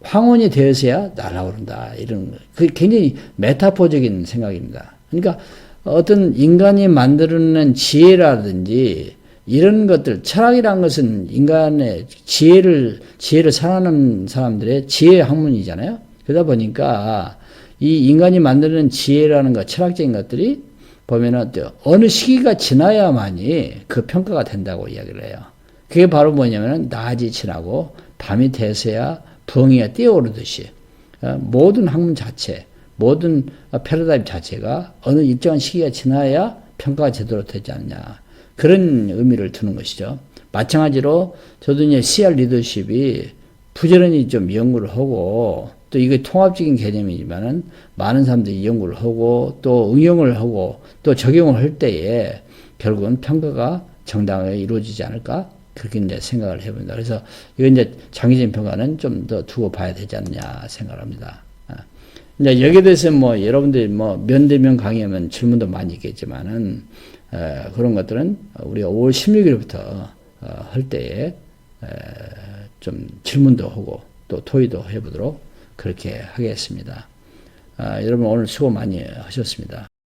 황혼이 되어서야 날아오른다. 이런 그게 굉장히 메타포적인 생각입니다. 그러니까 어떤 인간이 만들어낸 지혜라든지 이런 것들, 철학이라는 것은 인간의 지혜를 살아가는 사람들의 지혜 학문이잖아요. 그러다 보니까 이 인간이 만드는 지혜라는 것, 철학적인 것들이 보면은 어느 시기가 지나야만이 그 평가가 된다고 이야기를 해요. 그게 바로 뭐냐면은 낮이 지나고 밤이 돼서야 부엉이가 뛰어오르듯이 모든 학문 자체, 모든 패러다임 자체가 어느 일정한 시기가 지나야 평가가 제대로 되지 않냐. 그런 의미를 두는 것이죠. 마찬가지로 저도 이제 CR 리더십이 부지런히 좀 연구를 하고 또 이게 통합적인 개념이지만은 많은 사람들이 연구를 하고 또 응용을 하고 또 적용을 할 때에 결국은 평가가 정당하게 이루어지지 않을까? 그렇게 이제 생각을 해봅니다. 그래서 이건 이제 장기적인 평가는 좀 더 두고 봐야 되지 않냐 생각을 합니다. 이제 여기에 대해서 뭐 여러분들이 뭐 면대면 강의하면 질문도 많이 있겠지만은 그런 것들은 우리가 5월 16일부터 할 때에 좀 질문도 하고 또 토의도 해보도록 그렇게 하겠습니다. 여러분 오늘 수고 많이 하셨습니다.